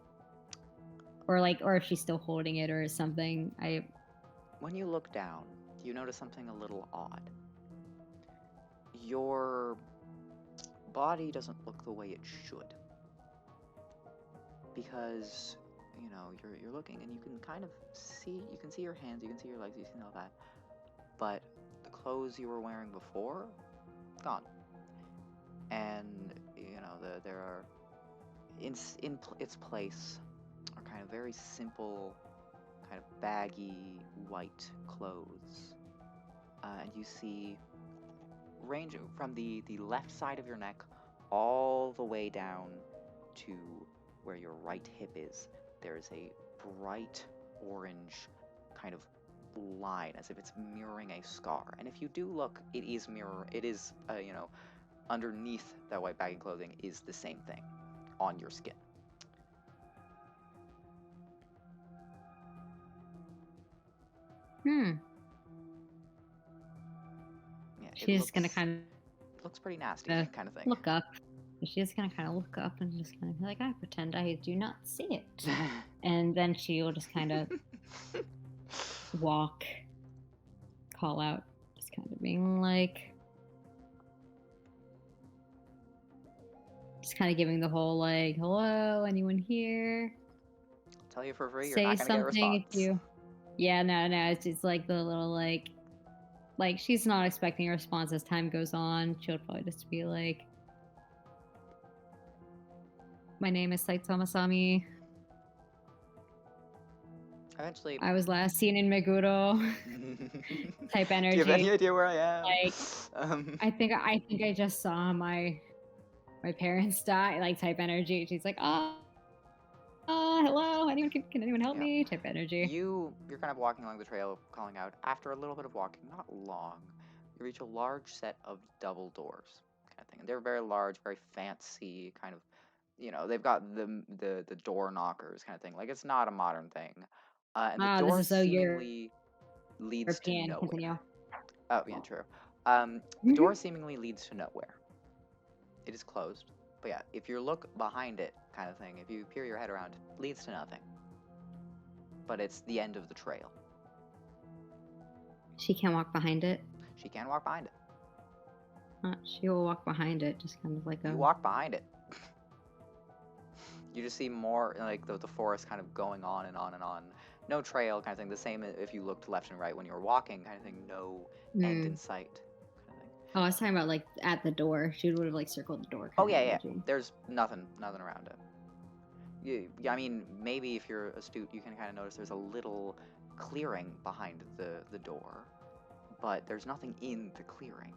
Or if she's still holding it or something. When you look down, you notice something a little odd. Your body doesn't look the way it should. Because, you're looking and you can kind of see your hands, you can see your legs, you can see all that. But the clothes you were wearing before, gone. And, there are, in its place, are kind of very simple, kind of baggy white clothes. And you see, range from the left side of your neck all the way down to where your right hip is, there's a bright orange kind of line, as if it's mirroring a scar. And if you do look, it is underneath that white baggy clothing is the same thing on your skin. Yeah, she's just gonna kind of. It looks pretty nasty, kind of thing. Look up. She's gonna kind of look up and just kind of be like, I pretend I do not see it. And then she will just kind of walk, call out, just kind of being like, just kind of giving the whole like, hello, anyone here? I'll tell you for free, Say you're not gonna something get a response. if you. Yeah, no, it's just like the little like she's not expecting a response as time goes on. She'll probably just be like, my name is Saito Masami. Eventually, I was last seen in Meguro. Type energy. Do you have any idea where I am? I think I just saw my parents die. Like type energy. She's like, hello. Anyone can anyone help me? Type energy. You're kind of walking along the trail, calling out. After a little bit of walking, not long, you reach a large set of double doors, kind of thing. And they're very large, very fancy, kind of. They've got the door knockers kind of thing. Like, it's not a modern thing. And the This door is so seemingly leads to European. nowhere. Continue. Oh, yeah, true. The door seemingly leads to nowhere. It is closed. But yeah, if you look behind it, kind of thing, if you peer your head around, it leads to nothing. But it's the end of the trail. She can't walk behind it. She can walk behind it. She will walk behind it, just kind of like You walk behind it. You just see more, like, the forest kind of going on and on and on. No trail, kind of thing. The same if you looked left and right when you were walking, kind of thing. No end in sight, kind of thing. Oh, I was talking about, like, at the door. She would have, like, circled the door. Oh, yeah. There's nothing around it. I mean, maybe if you're astute, you can kind of notice there's a little clearing behind the door, but there's nothing in the clearing.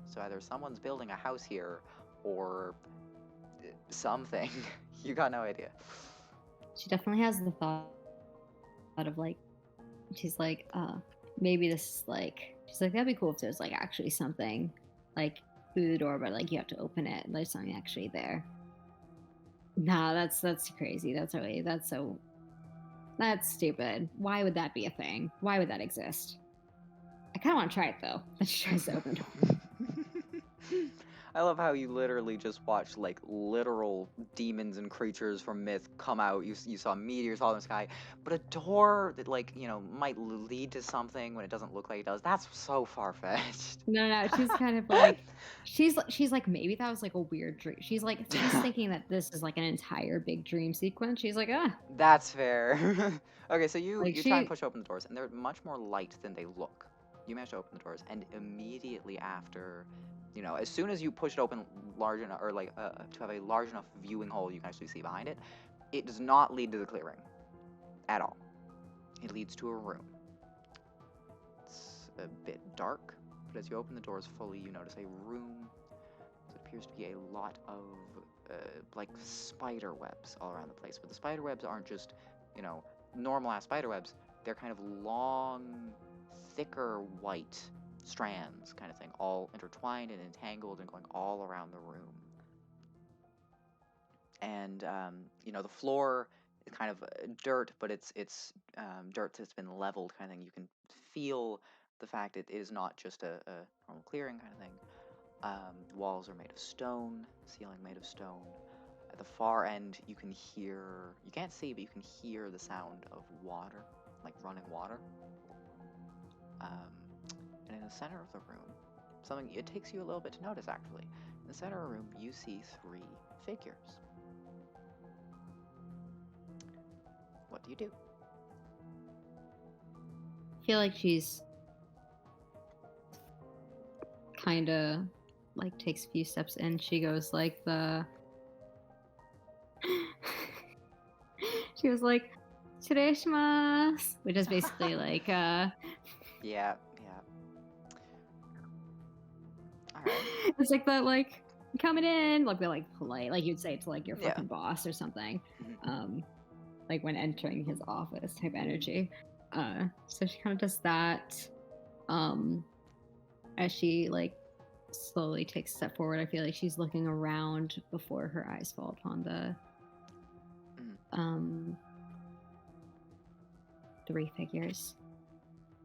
So either someone's building a house here, or something. You got no idea. She definitely has the thought of, like, she's like, maybe this is like, she's like, that'd be cool if there's, like, actually something, like, through the door, but, like, you have to open it, and there's something actually there. Nah, that's crazy. That's stupid. Why would that be a thing? Why would that exist? I kind of want to try it, though. Let's try to open door. I love how you literally just watched, like, literal demons and creatures from myth come out. You saw meteors all in the sky, but a door that, like, might lead to something when it doesn't look like it does. That's so far-fetched. No, she's kind of like, she's like, maybe that was like a weird dream. She's thinking that this is like an entire big dream sequence. She's like, That's fair. Okay, so you Like, try and push open the doors, and they're much more light than they look. You manage to open the doors, and immediately after, as soon as you push it open large enough, or like to have a large enough viewing hole you can actually see behind it, it does not lead to the clearing at all. It leads to a room. It's a bit dark, but as you open the doors fully, you notice a room that appears to be a lot of like spider webs all around the place. But the spider webs aren't just, normal ass spider webs. They're kind of long, thicker white strands, kind of thing, all intertwined and entangled and going all around the room. And the floor is kind of dirt, but it's dirt that's been leveled, kind of thing. You can feel the fact it is not just a normal clearing, kind of thing. Walls are made of stone, ceiling made of stone. At the far end, you can't see, but you can hear the sound of water, like running water. And in the center of the room, it takes you a little bit to notice, actually. In the center of the room, you see 3 figures. What do you do? I feel like she's kind of like takes a few steps in. She goes like she was like, "Shimasu," which is basically like Yeah. Alright. It's like that, like, coming in, like, they're like polite, like you'd say to like your Yeah. fucking boss or something. Like when entering his office type energy. So she kind of does that. As she like slowly takes a step forward, I feel like she's looking around before her eyes fall upon the 3 figures.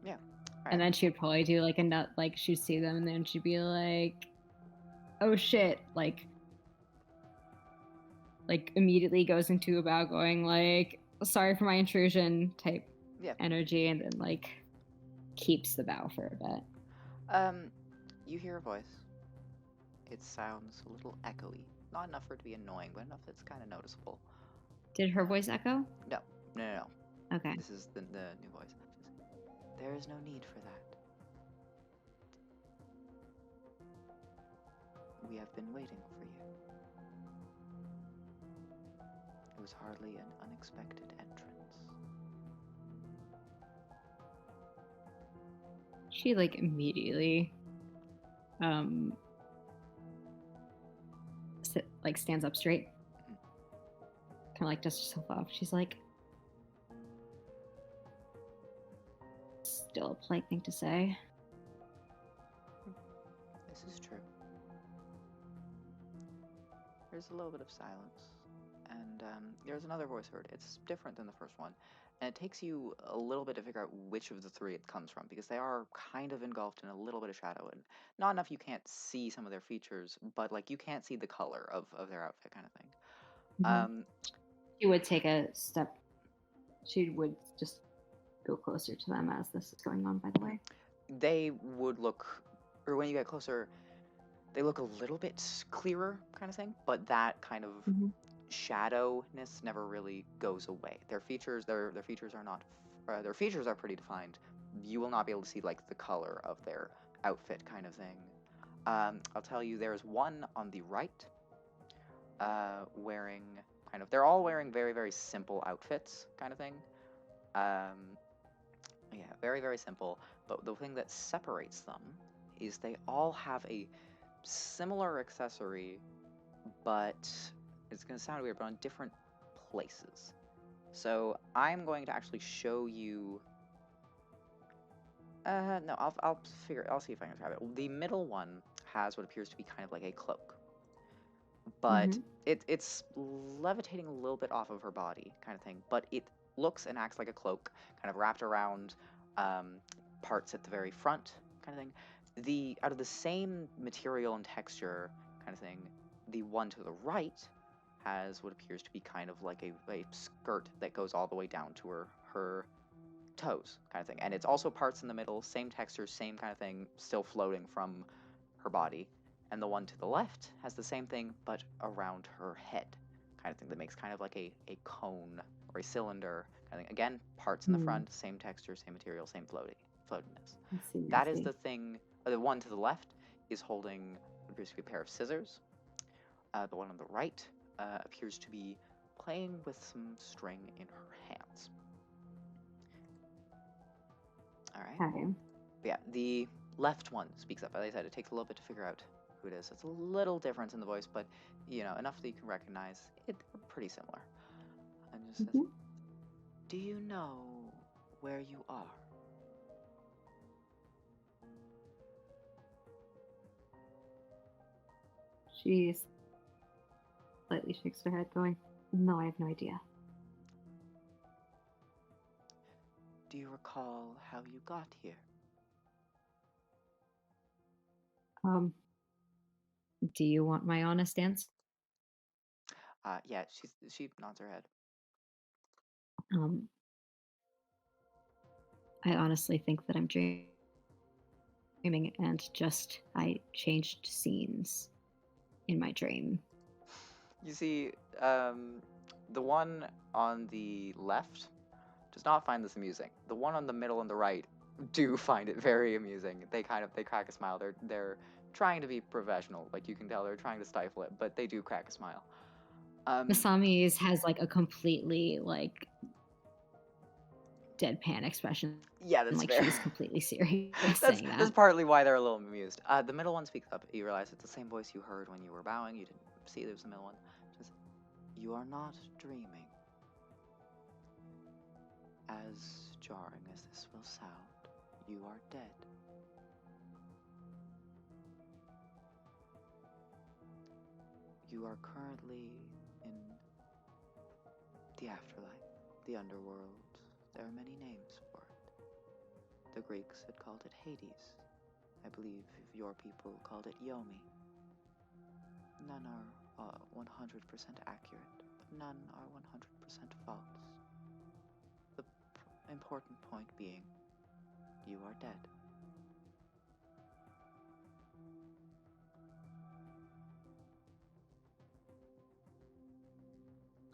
Yeah. Right. And then she would probably do like a nut, like she'd see them and then she'd be like, oh shit, like immediately goes into a bow going like, sorry for my intrusion type energy, and then like keeps the bow for a bit. You hear a voice. It sounds a little echoey. Not enough for it to be annoying, but enough that it's kind of noticeable. Did her voice echo? No. Okay. This is the new voice. There is no need for that. We have been waiting for you. It was hardly an unexpected entrance. She like immediately stands up straight. Kind of like dusts herself off. She's like, still a polite thing to say. This is true. There's a little bit of silence, and and there's another voice heard. It's different than the first one, and it takes you a little bit to figure out which of the three it comes from, because they are kind of engulfed in a little bit of shadow, and not enough you can't see some of their features, but like you can't see the color of their outfit, kind of thing. Mhm. She would take a step. She would just go closer to them as this is going on, by the way. They would look, or when you get closer, they look a little bit clearer, kind of thing, but that kind of Mhm. shadowness never really goes away. Their features are not their features are pretty defined. You will not be able to see like the color of their outfit, kind of thing. I'll tell you, there's one on the right, wearing kind of, they're all wearing very, very simple outfits, kind of thing. Yeah, very, very simple. But the thing that separates them is they all have a similar accessory, but it's going to sound weird, but on different places. So I'm going to actually show you. No, I'll see if I can describe it. The middle one has what appears to be kind of like a cloak, but Mhm. it's levitating a little bit off of her body, kind of thing. But it looks and acts like a cloak, kind of wrapped around um, parts at the very front, kind of thing. The out of the same material and texture, kind of thing. The one to the right has what appears to be kind of like a skirt that goes all the way down to her toes, kind of thing. And it's also parts in the middle, same texture, same kind of thing, still floating from her body. And the one to the left has the same thing, but around her head, kind of thing, that makes kind of like a cone or a cylinder kind of thing. Again, parts in the Mm. front, same texture, same material, same floatiness. I see. I That is see. the thing. The one to the left is holding what appears to be a pair of scissors. The one on the right appears to be playing with some string in her hands. All right. Okay. But yeah, the left one speaks up. As I said, it takes a little bit to figure out who it is. It's a little different in the voice, but enough that you can recognize it. Pretty similar. And just says, Mhm. "Do you know where you are?" She slightly shakes her head, going, "No, I have no idea." "Do you recall how you got here?" Um, do you want my honest answer? Yeah, she nods her head. Um, I honestly think that I'm dreaming, and just I changed scenes in my dream. You see, the one on the left does not find this amusing. The one on the middle and the right do find it very amusing. They crack a smile. They're trying to be professional, like you can tell they're trying to stifle it, but they do crack a smile. Masami's has like a completely like deadpan expression, Yeah, that's like fair. she's completely serious that's saying that's that. partly why they're a little amused. The middle one speaks up. You realize it's the same voice you heard when you were bowing. You didn't see there was the middle one. It says, "You are not dreaming. As jarring as this will sound, you are dead. You are currently in the afterlife, the underworld. There are many names for it. The Greeks had called it Hades. I believe your people called it Yomi. None are 100% accurate, but none are 100% false. The important point being, you are dead."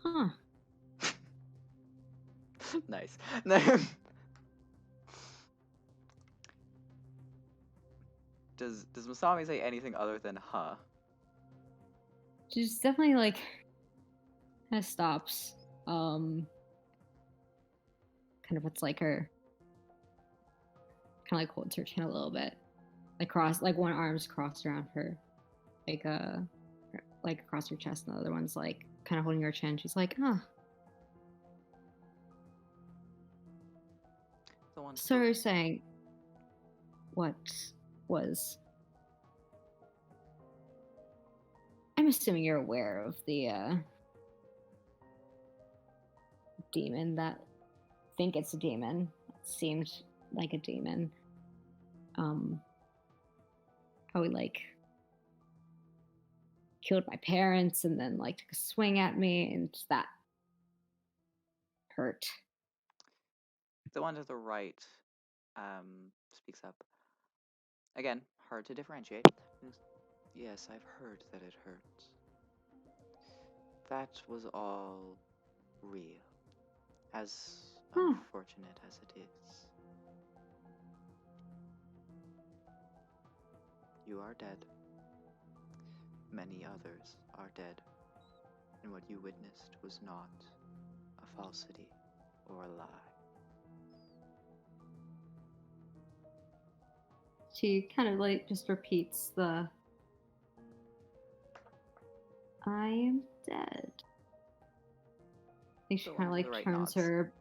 Huh. Nice. Does Masami say anything other than "huh"? She's definitely like kind of stops. Kind of puts like her kind of like holds her chin a little bit, like cross, like one arm's crossed around her, like like across her chest, and the other one's like kind of holding her chin. She's like, "Huh." The one to So the you're saying what was? I'm assuming you're aware of the demon that think it's a demon. It seemed like a demon. How he like killed my parents and then like took a swing at me, and that hurt. The one to the right speaks up. Again, hard to differentiate. Yes, I've heard that it hurts. That was all real, as Huh. unfortunate as it is. You are dead. Many others are dead, and what you witnessed was not a falsity or a lie. She kind of like just repeats the I am dead. I think she The kind one of to the like right turns nods. her.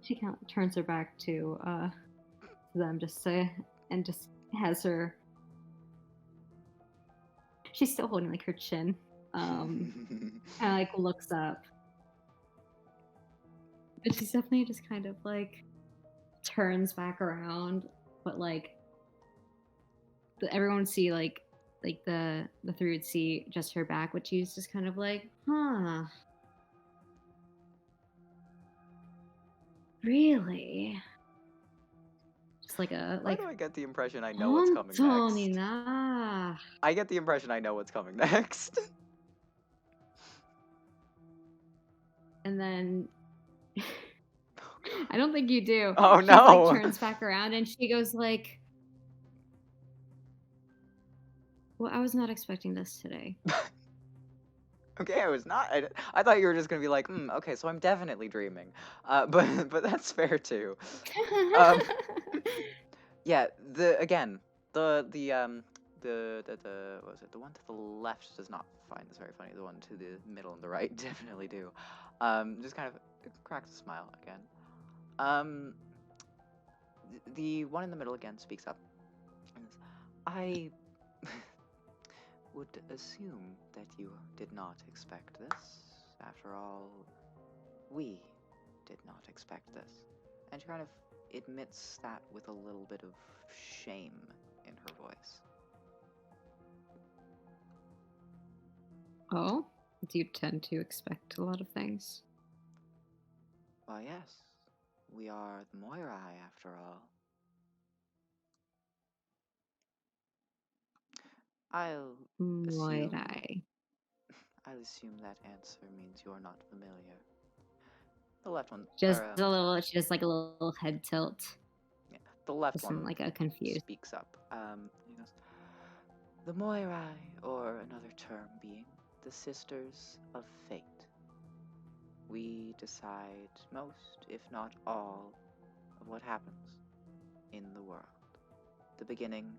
She kind of turns her back to them, just say, and just has her. She's still holding like her chin. Kind of like looks up, but she's definitely just kind of like turns back around, but like everyone would see like the three would see just her back, but she's just kind of like, huh, really? Just like a Why like, do I get the impression I know what's coming next? Antonina. I get the impression I know what's coming next. And then I don't think you do. Oh She like no! turns back around and she goes like, well, I was not expecting this today. Okay, I was not. I thought you were just gonna be like, okay, so I'm definitely dreaming. But that's fair too. Um, yeah. The what was it? The one to the left does not find this very funny. The one to the middle and the right definitely do. Just kind of cracks a smile again. Um, the one in the middle again speaks up. I would assume that you did not expect this. After all, we did not expect this. And she kind of admits that with a little bit of shame in her voice. Oh, do you tend to expect a lot of things? Why, yes, we are the Moirai after all. I'll Might assume I? I'll assume that answer means you're not familiar. The left one, Just or a little. She does like a little head tilt. yeah, the left Just some one like a confused. speaks up. He goes, the Moirai, or another term being the Sisters of Fate. We decide most, if not all, of what happens in the world. The beginning,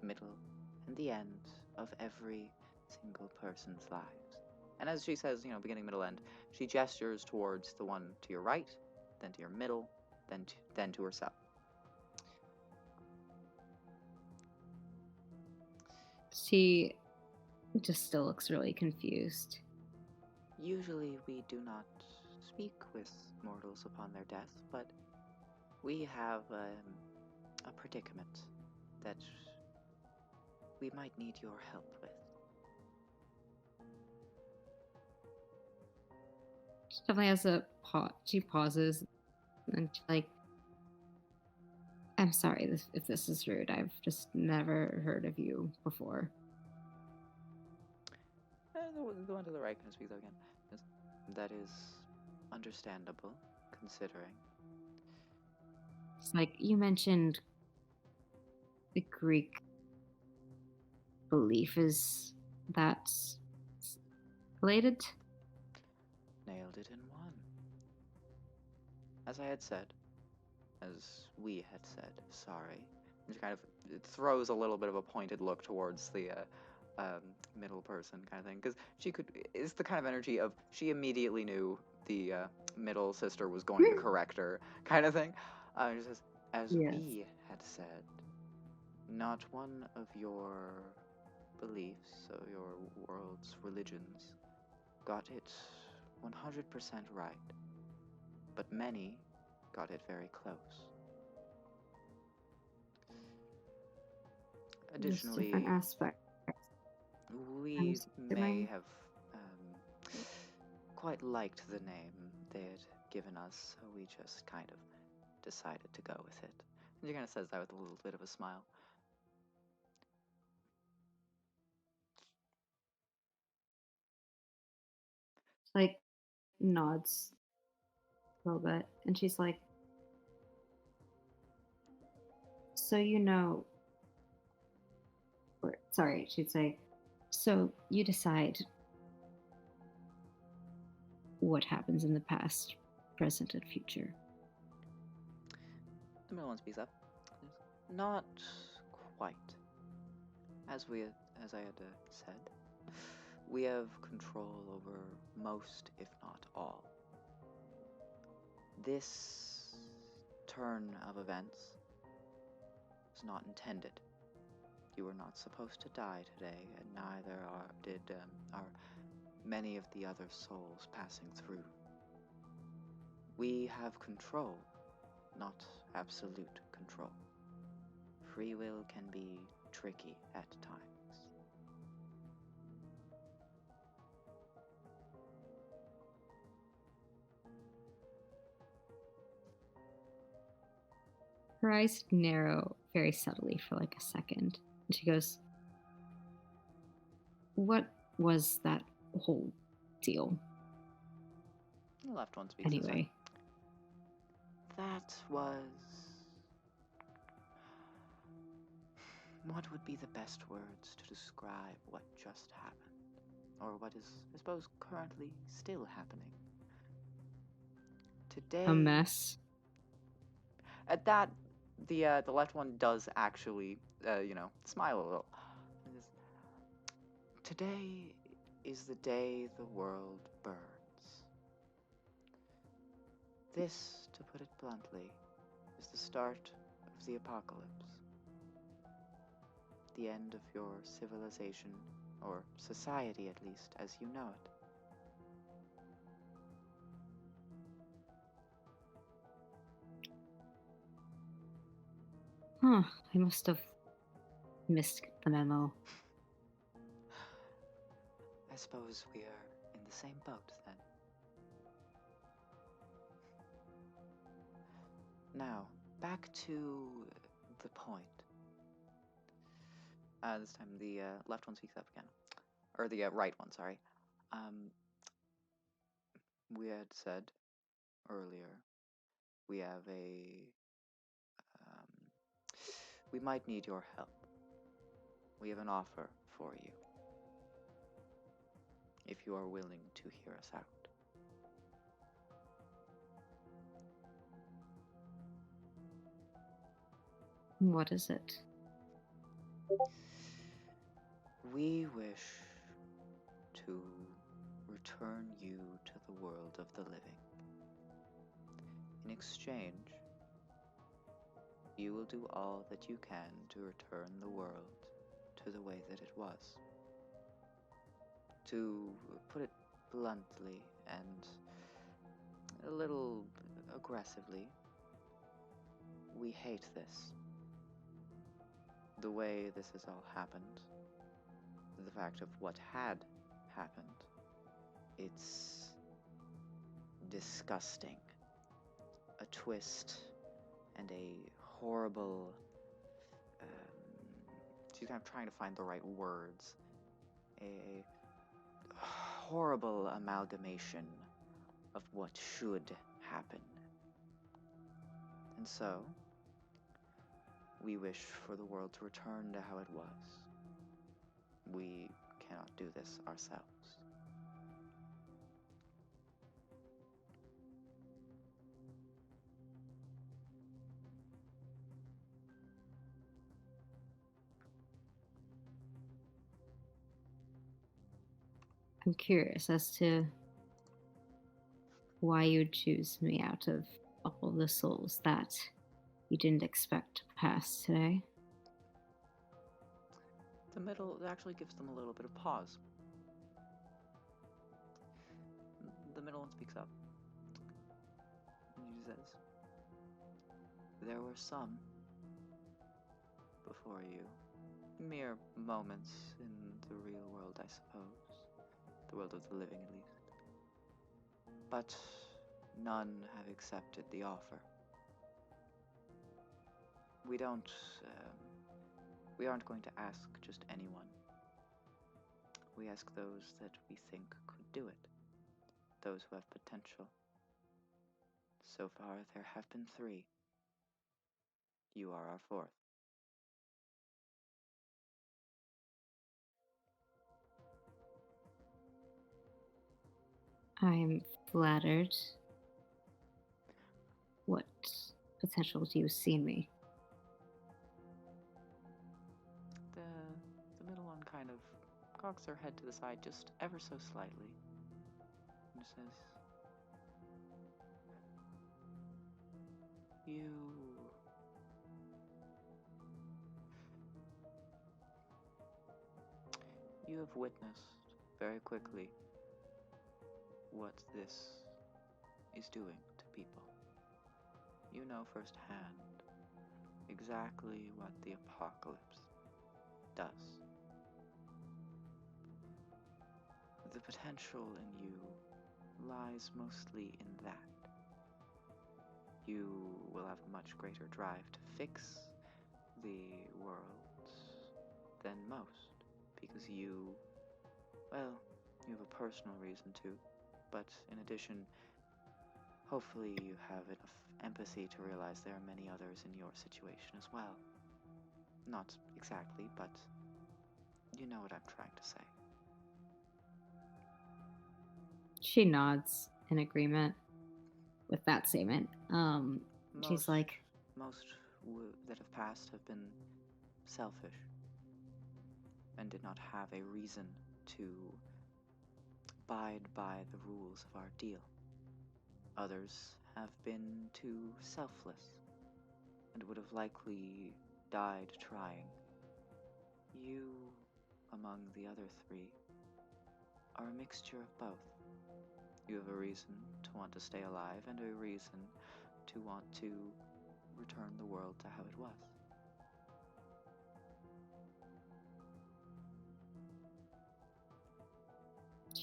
the middle, and the end of every single person's lives. And as she says, beginning, middle, end, she gestures towards the one to your right, then to your middle, then to herself. She just still looks really confused. Usually we do not speak with mortals upon their death, but we have a predicament that we might need your help with. She definitely has a pause. She pauses and she's like, I'm sorry if this is rude. I've just never heard of you before. The one to the right kind of speaks up again. Yes, that is understandable, considering. It's like you mentioned the Greek belief. Is that related? Nailed it in one. As I had said, as we had said, sorry. And she kind of it throws a little bit of a pointed look towards the middle person kind of thing, because it's the kind of energy of she immediately knew the middle sister was going to correct her kind of thing. She says, as Yes. we had said, not one of your beliefs, or your world's religions, got it 100% right. but many got it very close. There's different Additionally, aspects. we may assuming. have quite liked the name they had given us, so we just kind of decided to go with it. And she kind of says that with a little bit of a smile. Like, nods a little bit, and she's like, so you know, or sorry, she'd say, so you decide what happens in the past, present, and future. The middle one speaks up. Not quite. As I had said, we have control over most, if not all. This turn of events was not intended. You were not supposed to die today, and neither are many of the other souls passing through. We have control, not absolute control. Free will can be tricky at times. Her eyes narrow very subtly for like a second, and she goes, what was that whole deal The left one speaks this time. anyway? That was... What would be the best words to describe what just happened? Or what is, I suppose, currently still happening? Today... A mess. At that, the left one does actually, smile a little. Today is the day the world burns. This, to put it bluntly, is the start of the apocalypse. The end of your civilization, or society at least, as you know it. Huh, I must have missed the memo. I suppose we are in the same boat then. Now, back to the point. This time the left one speaks up again. Or the right one, sorry. We had said earlier, we have we might need your help. We have an offer for you, if you are willing to hear us out. What is it? We wish to return you to the world of the living. In exchange, you will do all that you can to return the world to the way that it was. To put it bluntly and a little aggressively, we hate this. The way this has all happened, the fact of what had happened, it's disgusting. A twist and a horrible, she's kind of trying to find the right words, a horrible amalgamation of what should happen. And so, we wish for the world to return to how it was. We cannot do this ourselves. I'm curious as to why you'd choose me out of all the souls that you didn't expect to pass today. The middle actually gives them a little bit of pause. The middle one speaks up. He says, there were some before you. Mere moments in the real world, I suppose. The world of the living, at least. But none have accepted the offer. We aren't going to ask just anyone. We ask those that we think could do it. Those who have potential. So far, there have been 3. You are our 4th. I'm flattered. What potential do you see in me? The middle one kind of cocks her head to the side just ever so slightly and says, You have witnessed very quickly what this is doing to people. You know firsthand exactly what the apocalypse does. The potential in you lies mostly in that. You will have a much greater drive to fix the world than most, because you have a personal reason to, but in addition, hopefully you have enough empathy to realize there are many others in your situation as well. Not exactly, but you know what I'm trying to say. She nods in agreement with that statement. She's like, most that have passed have been selfish and did not have a reason to abide by the rules of our deal. Others have been too selfless and would have likely died trying. You, among the other 3, are a mixture of both. You have a reason to want to stay alive and a reason to want to return the world to how it was.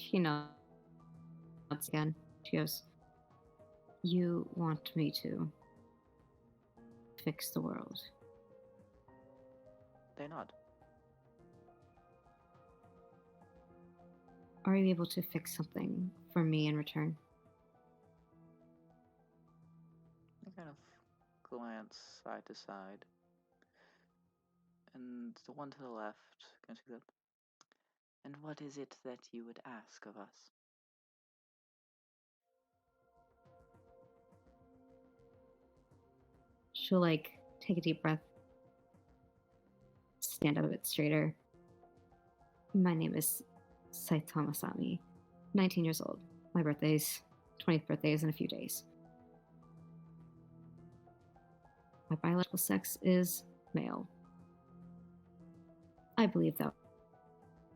she nods again. She goes, you want me to fix the world. They nod. Are you able to fix something for me in return? They kind of glance side to side. And the one to the left kind of goes, and what is it that you would ask of us? She'll take a deep breath, stand up a bit straighter. My name is Saitama Masami, 19 years old. My 20th birthday is in a few days. My biological sex is male. I believe that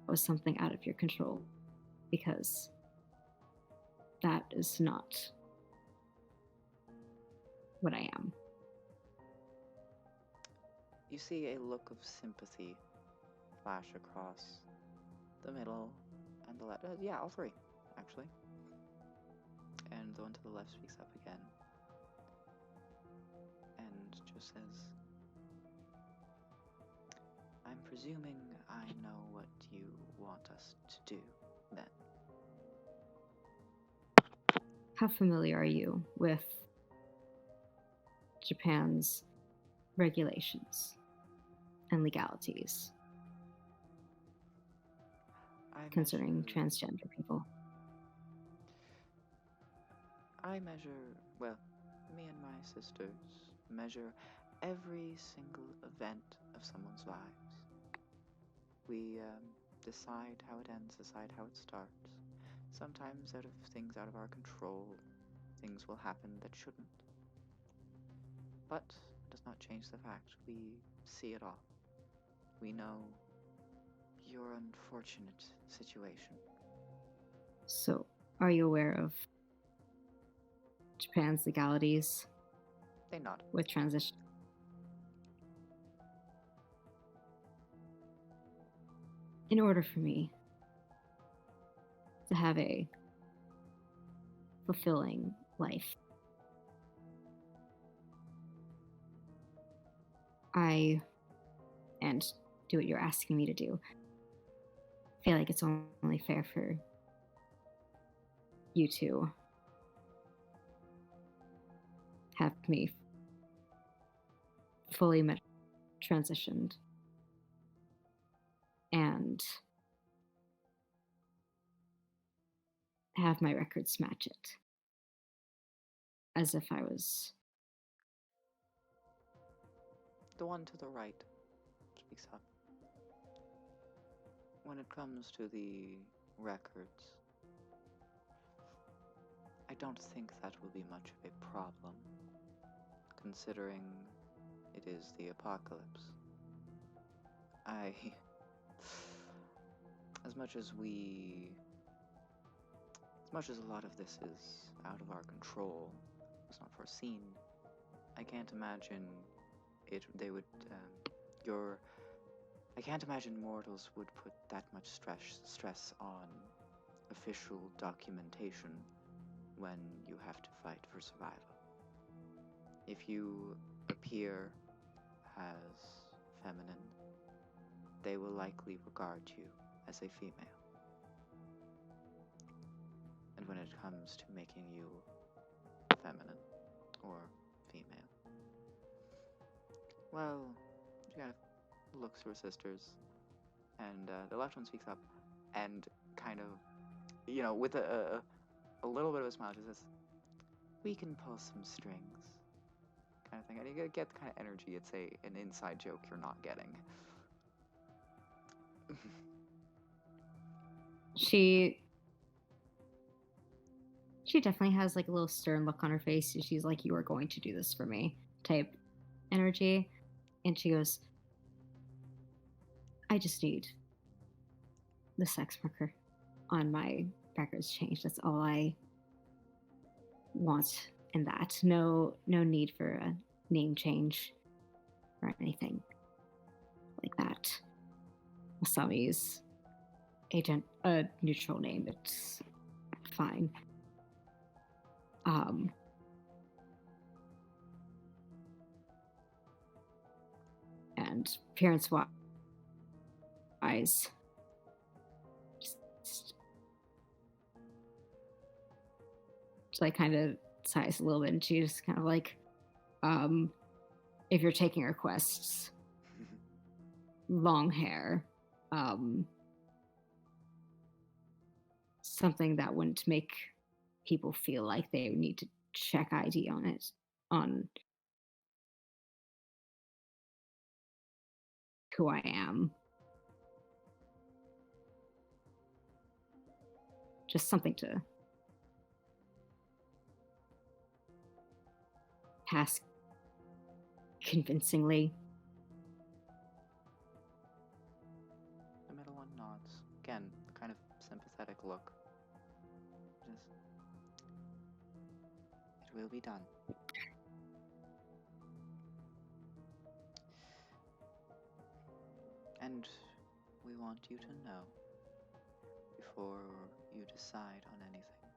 was something out of your control, because that is not what I am. You see a look of sympathy flash across the middle and the left. Yeah, all 3, actually. And the one to the left speaks up again and just says, I'm presuming I know what you want us to do, then. How familiar are you with Japan's regulations and legalities concerning transgender people? Me and my sisters measure every single event of someone's lives. We decide how it ends, decide how it starts. Sometimes out of things out of our control, things will happen that shouldn't. But it does not change the fact we see it all. We know your unfortunate situation. So, are you aware of Japan's legalities They nod. with transition. In order for me to have a fulfilling life, and do what you're asking me to do, feel like it's only fair for you to have me fully transitioned and have my records match it, as if I was... The one to the right speaks up. When it comes to the records, I don't think that will be much of a problem, considering it is the apocalypse. As much as a lot of this is out of our control, it's not foreseen, I can't imagine I can't imagine mortals would put that much stress on official documentation when you have to fight for survival. If you appear as feminine, they will likely regard you as a female. And when it comes to making you feminine or female, well, she kind of looks to her sisters, and the left one speaks up, and kind of, with a little bit of a smile, she says, "We can pull some strings," kind of thing. And you get the kind of energy. It's an inside joke you're not getting. She definitely has like a little stern look on her face. She's like, "You are going to do this for me," type energy. And she goes, "I just need the sex marker on my records changed. That's all I want in that. No need for a name change or anything like that. Masami's a neutral name. It's fine." And appearance wise, just like kind of sighs a little bit, and she just kind of like, if you're taking requests, long hair, something that wouldn't make people feel like they would need to check ID on it, on who I am. Just something to pass convincingly. The middle one nods. Again, kind of sympathetic look. It will be done. And we want you to know, before you decide on anything,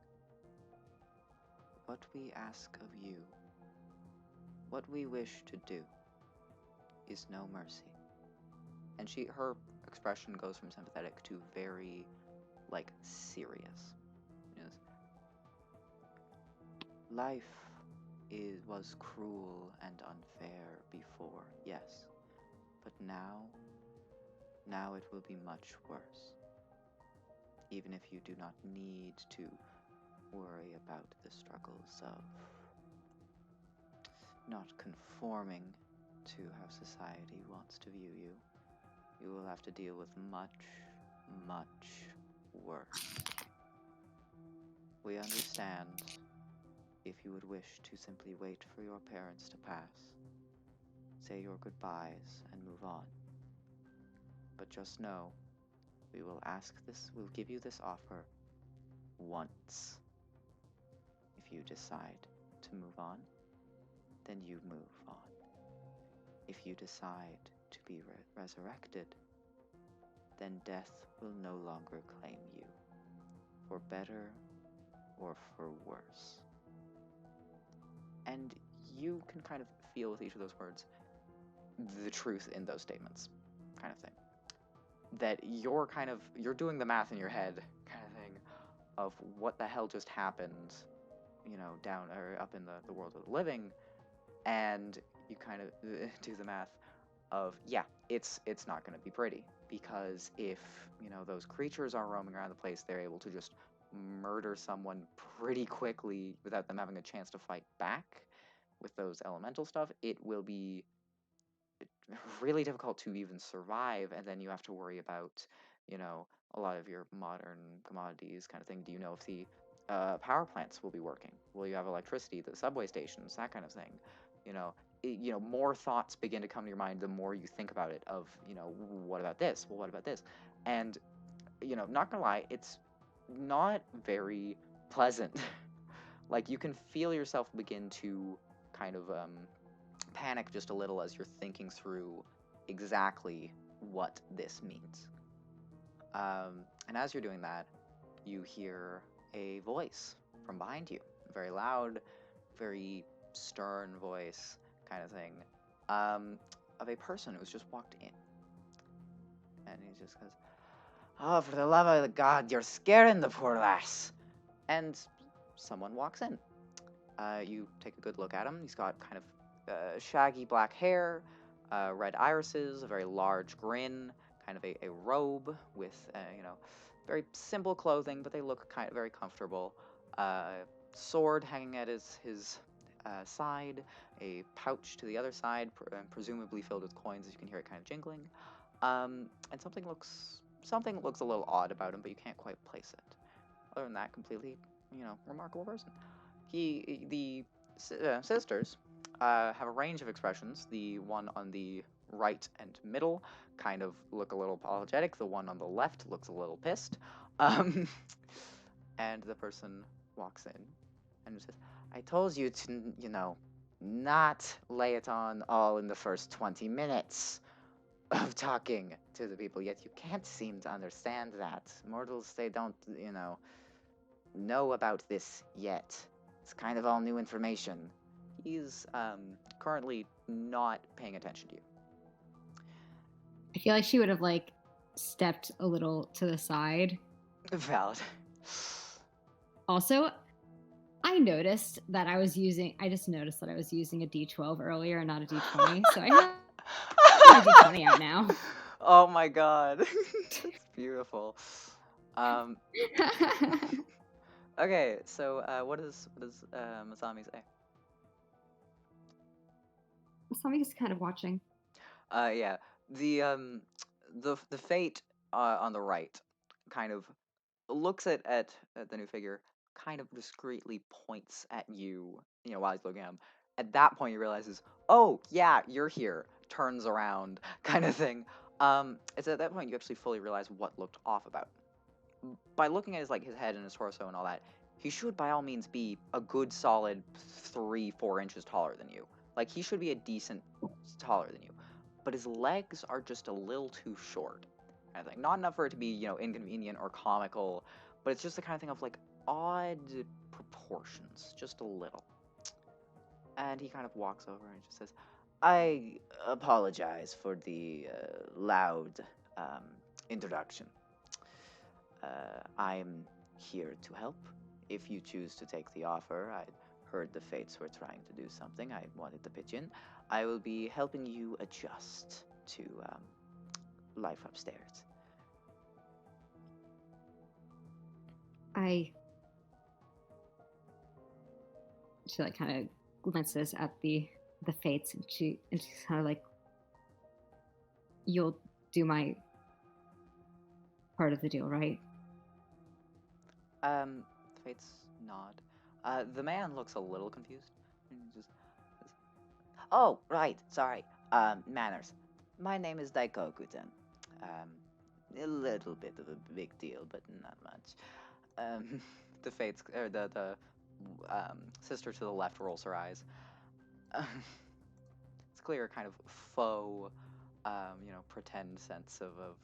what we ask of you, what we wish to do, is no mercy. And her expression goes from sympathetic to very, serious. Life was cruel and unfair before, yes, but now it will be much worse. Even if you do not need to worry about the struggles of not conforming to how society wants to view you, you will have to deal with much, much worse. We understand if you would wish to simply wait for your parents to pass, say your goodbyes, and move on. But just know, we'll give you this offer once, if you decide to move on, then you move on. If you decide to be resurrected, then death will no longer claim you, for better or for worse. And you can kind of feel with each of those words the truth in those statements, kind of thing. That you're doing the math in your head, kind of thing, of what the hell just happened, down or up in the world of the living, and you kind of do the math of, yeah, it's not going to be pretty, because if those creatures are roaming around the place, they're able to just murder someone pretty quickly without them having a chance to fight back with those elemental stuff. It will be really difficult to even survive, and then you have to worry about a lot of your modern commodities, kind of thing. Do you know if the power plants will be working? Will you have electricity, the subway stations, that kind of thing? More thoughts begin to come to your mind the more you think about it, of what about this, well, what about this? And not gonna lie, it's not very pleasant. Like, you can feel yourself begin to kind of panic just a little as you're thinking through exactly what this means. And as you're doing that, you hear a voice from behind you, a very loud, very stern voice, kind of thing, of a person who's just walked in. And he just goes, "Oh, for the love of God, you're scaring the poor lass." And someone walks in. You take a good look at him. He's got kind of shaggy black hair, red irises, a very large grin, kind of a robe with, very simple clothing, but they look kind of very comfortable. Sword hanging at his side, a pouch to the other side, presumably filled with coins, as you can hear it kind of jingling. And something looks a little odd about him, but you can't quite place it. Other than that, completely, remarkable person. The sisters have a range of expressions. The one on the right and middle kind of look a little apologetic. The one on the left looks a little pissed. And the person walks in and says, "I told you to, not lay it on all in the first 20 minutes of talking to the people, yet you can't seem to understand that. Mortals, they don't, know about this yet. It's kind of all new information." He's currently not paying attention to you. I feel like she would have stepped a little to the side. Valid. Also, I just noticed that I was using a D12 earlier and not a D20, so I have my D20 out now. Oh my god. That's beautiful. Okay, so what does Masami say? Masami's just kind of watching. Yeah. The fate on the right kind of looks at the new figure, kind of discreetly points at you, while he's looking at him. At that point, he realizes, "Oh, yeah, you're here." Turns around, kind of thing. It's at that point you actually fully realize what looked off about him. By looking at his head and his torso and all that, he should by all means be a good solid 3-4 inches taller than you. Like, he should be a decent taller than you. But his legs are just a little too short. Kind of thing. Not enough for it to be, inconvenient or comical, but it's just the kind of thing of odd proportions, just a little. And he kind of walks over and just says, "I apologize for the loud introduction. I'm here to help. If you choose to take the offer, I heard the Fates were trying to do something. I wanted to pitch in. I will be helping you adjust to life upstairs." She kind of glances at the Fates, and she's kind of "You'll do my part of the deal, right?" The Fates nod. The man looks a little confused. And just says, "Oh, right, sorry. Manners. My name is Daikokuten. A little bit of a big deal, but not much." The Fates, or the sister to the left rolls her eyes. It's clear kind of faux, pretend sense of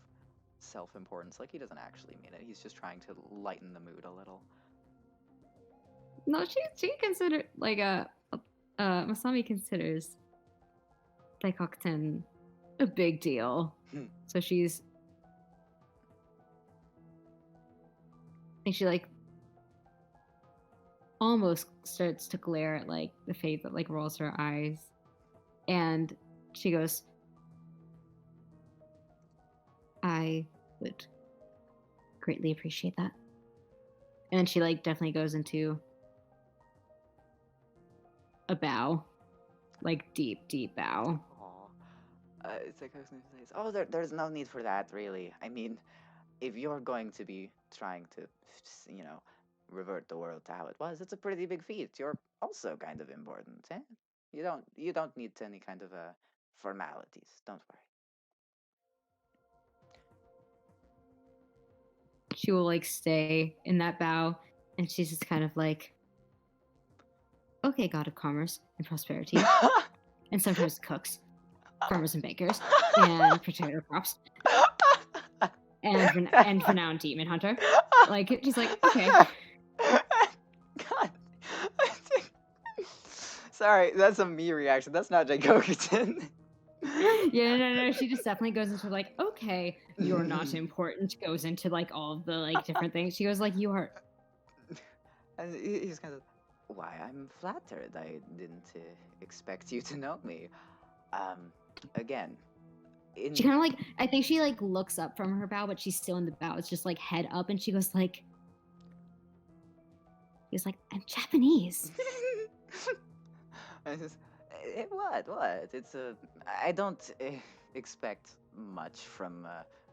self-importance. Like he doesn't actually mean it. He's just trying to lighten the mood a little. No, she considered like Masami considers Daikokuten a big deal. So she's I think she like almost starts to glare at like the Faith that like rolls her eyes, and she goes, I would greatly appreciate that. And she like definitely goes into a bow, like deep bow. It's like oh, there's no need for that, really. I mean, if you're going to be trying to, revert the world to how it was, it's a pretty big feat. You're also kind of important, eh? You don't need any kind of formalities. Don't worry. She will like stay in that bow, and she's just kind of like, okay, God of commerce and prosperity, and sometimes cooks, farmers and bakers, and potato crops, and renowned demon hunter. Like she's like, okay. God. Sorry, that's a me reaction. That's not Daikokuten. Yeah, no. She just definitely goes into like, okay, you're not important. Goes into like all of the like different things. She goes like, you are. And he's kind of, why, I'm flattered. I didn't expect you to know me. Again, She kind of like, I think she like looks up from her bow, but she's still in the bow. It's just like head up, and she goes like, I'm Japanese. What? I don't expect much from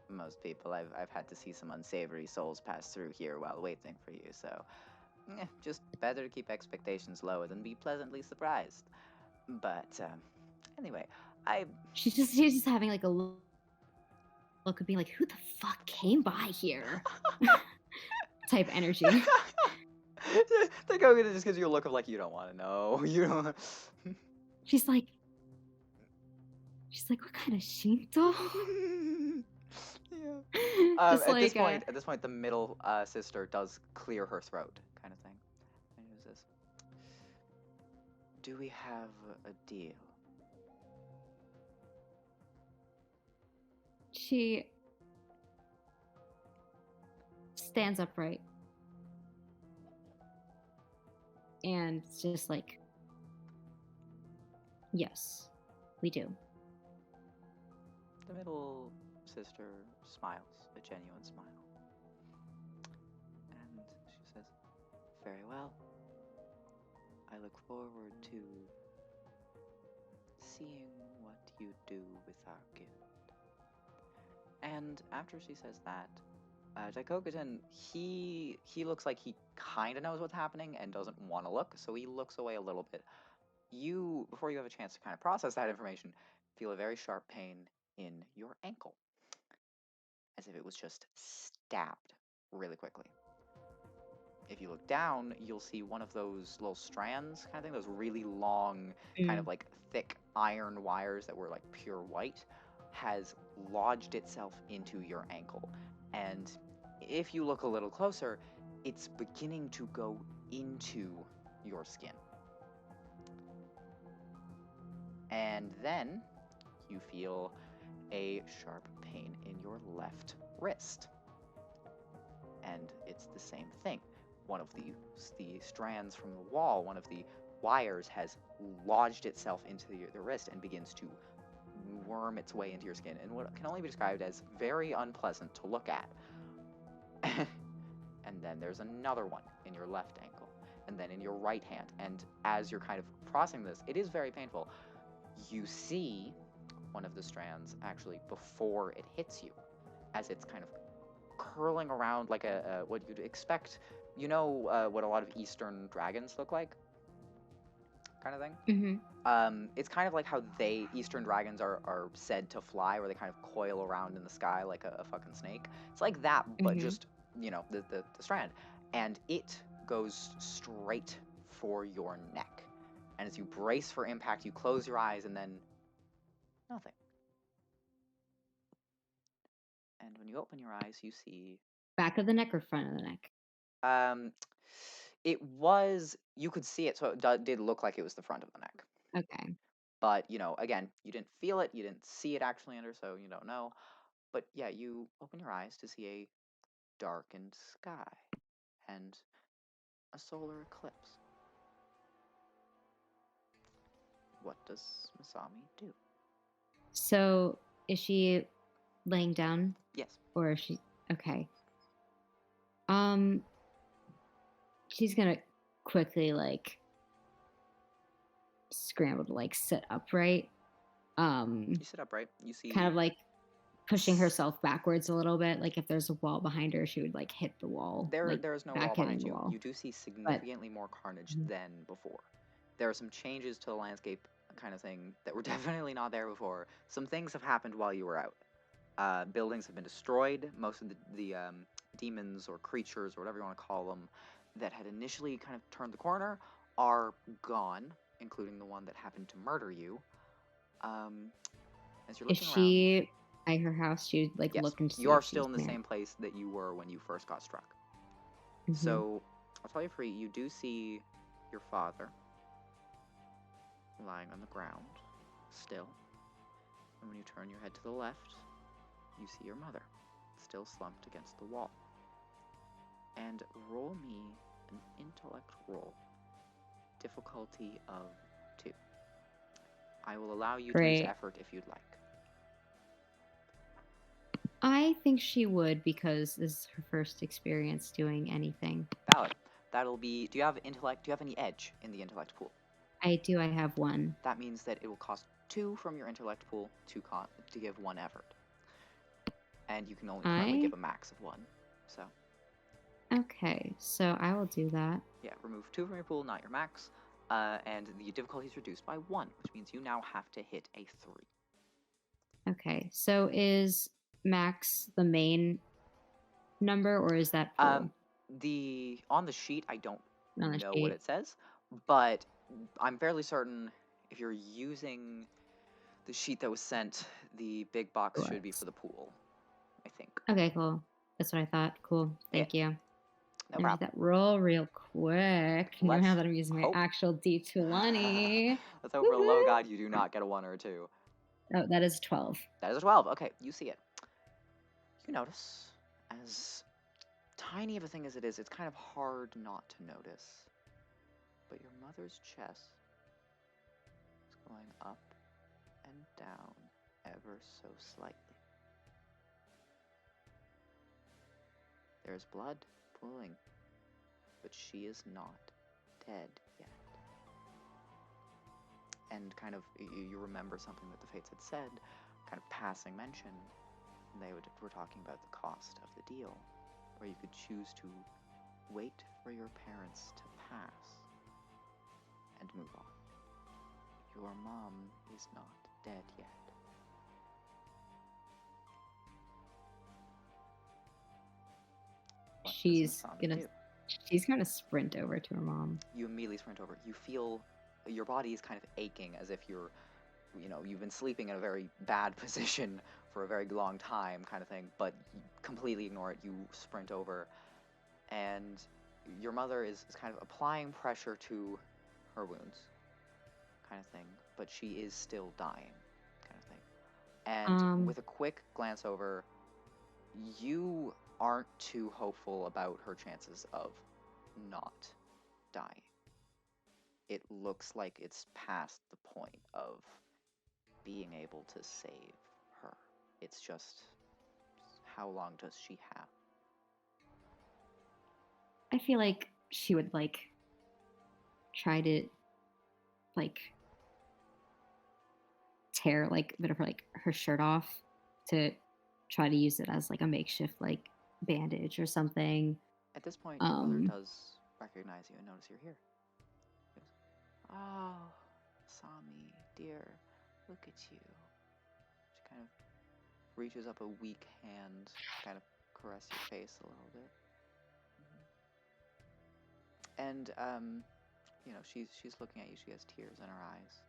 most people. I've had to see some unsavory souls pass through here while waiting for you, so just better to keep expectations lower than be pleasantly surprised. But anyway, she's just having like a look of being like, who the fuck came by here? Type energy. Daikokuten just gives you a look of like, you don't want to know. You don't. She's like, what kind of Shinto? Yeah. At this point, the middle sister does clear her throat, kind of thing. And he says, "Do we have a deal?" She stands upright and it's just like, yes, we do. The middle sister smiles, a genuine smile. And she says, "Very well. I look forward to seeing what you do with our gift." And after she says that, Daikokuten, he looks like he kind of knows what's happening and doesn't want to look, so he looks away a little bit. You, before you have a chance to kind of process that information, feel a very sharp pain in your ankle, as if it was just stabbed really quickly. If you look down, you'll see one of those little strands, kind of thing, those really long, kind of like thick iron wires that were like pure white, has lodged itself into your ankle. And if you look a little closer, it's beginning to go into your skin. And then you feel a sharp pain in your left wrist. And it's the same thing. One of the strands from the wall, one of the wires has lodged itself into the wrist and begins to worm its way into your skin in what can only be described as very unpleasant to look at. And then there's another one in your left ankle, and then in your right hand. And as you're kind of processing this, it is very painful. You see one of the strands actually before it hits you, as it's kind of curling around like a what you'd expect. You know what a lot of Eastern dragons look like? Kind of thing. Mm-hmm. It's kind of like how Eastern dragons are said to fly, where they kind of coil around in the sky like a fucking snake. It's like that, but just, the strand. And it goes straight for your neck. And as you brace for impact, you close your eyes and then nothing. And when you open your eyes, you see... Back of the neck or front of the neck? It was... You could see it, so it did look like it was the front of the neck. Okay. But, again, you didn't feel it, you didn't see it actually under, so you don't know. But yeah, you open your eyes to see a darkened sky and a solar eclipse. What does Masami do? So, is she laying down? Yes. Or is she... Okay. She's gonna quickly, scramble to, sit upright. You sit upright. You see... Kind of, pushing herself backwards a little bit. Like, if there's a wall behind her, she would, hit the wall. There is no wall behind you. Wall. You do see significantly more carnage than before. There are some changes to the landscape kind of thing that were definitely not there before. Some things have happened while you were out. Buildings have been destroyed. Most of the demons or creatures or whatever you want to call them that had initially kind of turned the corner are gone, including the one that happened to murder you. As you're looking Is she around, at her house? She yes, looking to see you are if still in the there. same place that you were when you first got struck. Mm-hmm. So I'll tell you free, you do see your father lying on the ground still. And when you turn your head to the left, you see your mother still slumped against the wall. And roll me an intellect roll. Difficulty of 2. I will allow you to use effort if you'd like. I think she would, because this is her first experience doing anything. Valid. That'll be... Do you have intellect? Do you have any edge in the intellect pool? I do. I have 1. That means that it will cost 2 from your intellect pool to give 1 effort. And you can only currently give a max of 1. So... Okay, so I will do that. Yeah, remove 2 from your pool, not your max. And the difficulty is reduced by 1, which means you now have to hit a 3. Okay, so is max the main number, or is that pool? On the sheet, I don't know what it says, but I'm fairly certain if you're using the sheet that was sent, the big box should be for the pool, I think. Okay, cool. That's what I thought. Cool. Thank you. No problem. That roll real quick. Now that I'm using my actual D20. Let's hope for a low god you do not get a 1 or a 2. Oh, that is 12. That is a 12. Okay, you see it. You notice, as tiny of a thing as it is, it's kind of hard not to notice. But your mother's chest is going up and down ever so slightly. There's blood pooling, but she is not dead yet. And kind of, you remember something that the Fates had said, kind of passing mention. They were talking about the cost of the deal, where you could choose to wait for your parents to pass and move on. Your mom is not dead yet. She's gonna sprint over to her mom. You immediately sprint over. You feel your body is kind of aching, as if you've been sleeping in a very bad position for a very long time, kind of thing, but you completely ignore it. You sprint over, and your mother is kind of applying pressure to her wounds, kind of thing, but she is still dying, kind of thing. And with a quick glance over, you aren't too hopeful about her chances of not dying. It looks like it's past the point of being able to save her. It's just, how long does she have? I feel like she would try to tear a bit of her shirt off to try to use it as a makeshift bandage or something. At this point, your mother does recognize you and notice you're here. She goes, "Oh, Sami, dear, look at you." She kind of reaches up a weak hand to kind of caress your face a little bit. And you know, she's looking at you. She has tears in her eyes,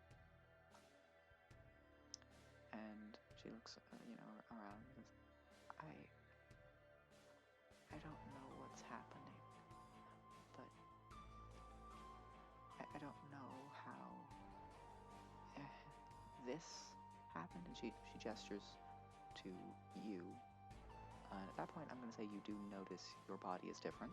and she looks, you know, around. And says, I don't know what's happening, but I don't know how this happened. And she gestures to you. And at that point, I'm going to say you do notice your body is different.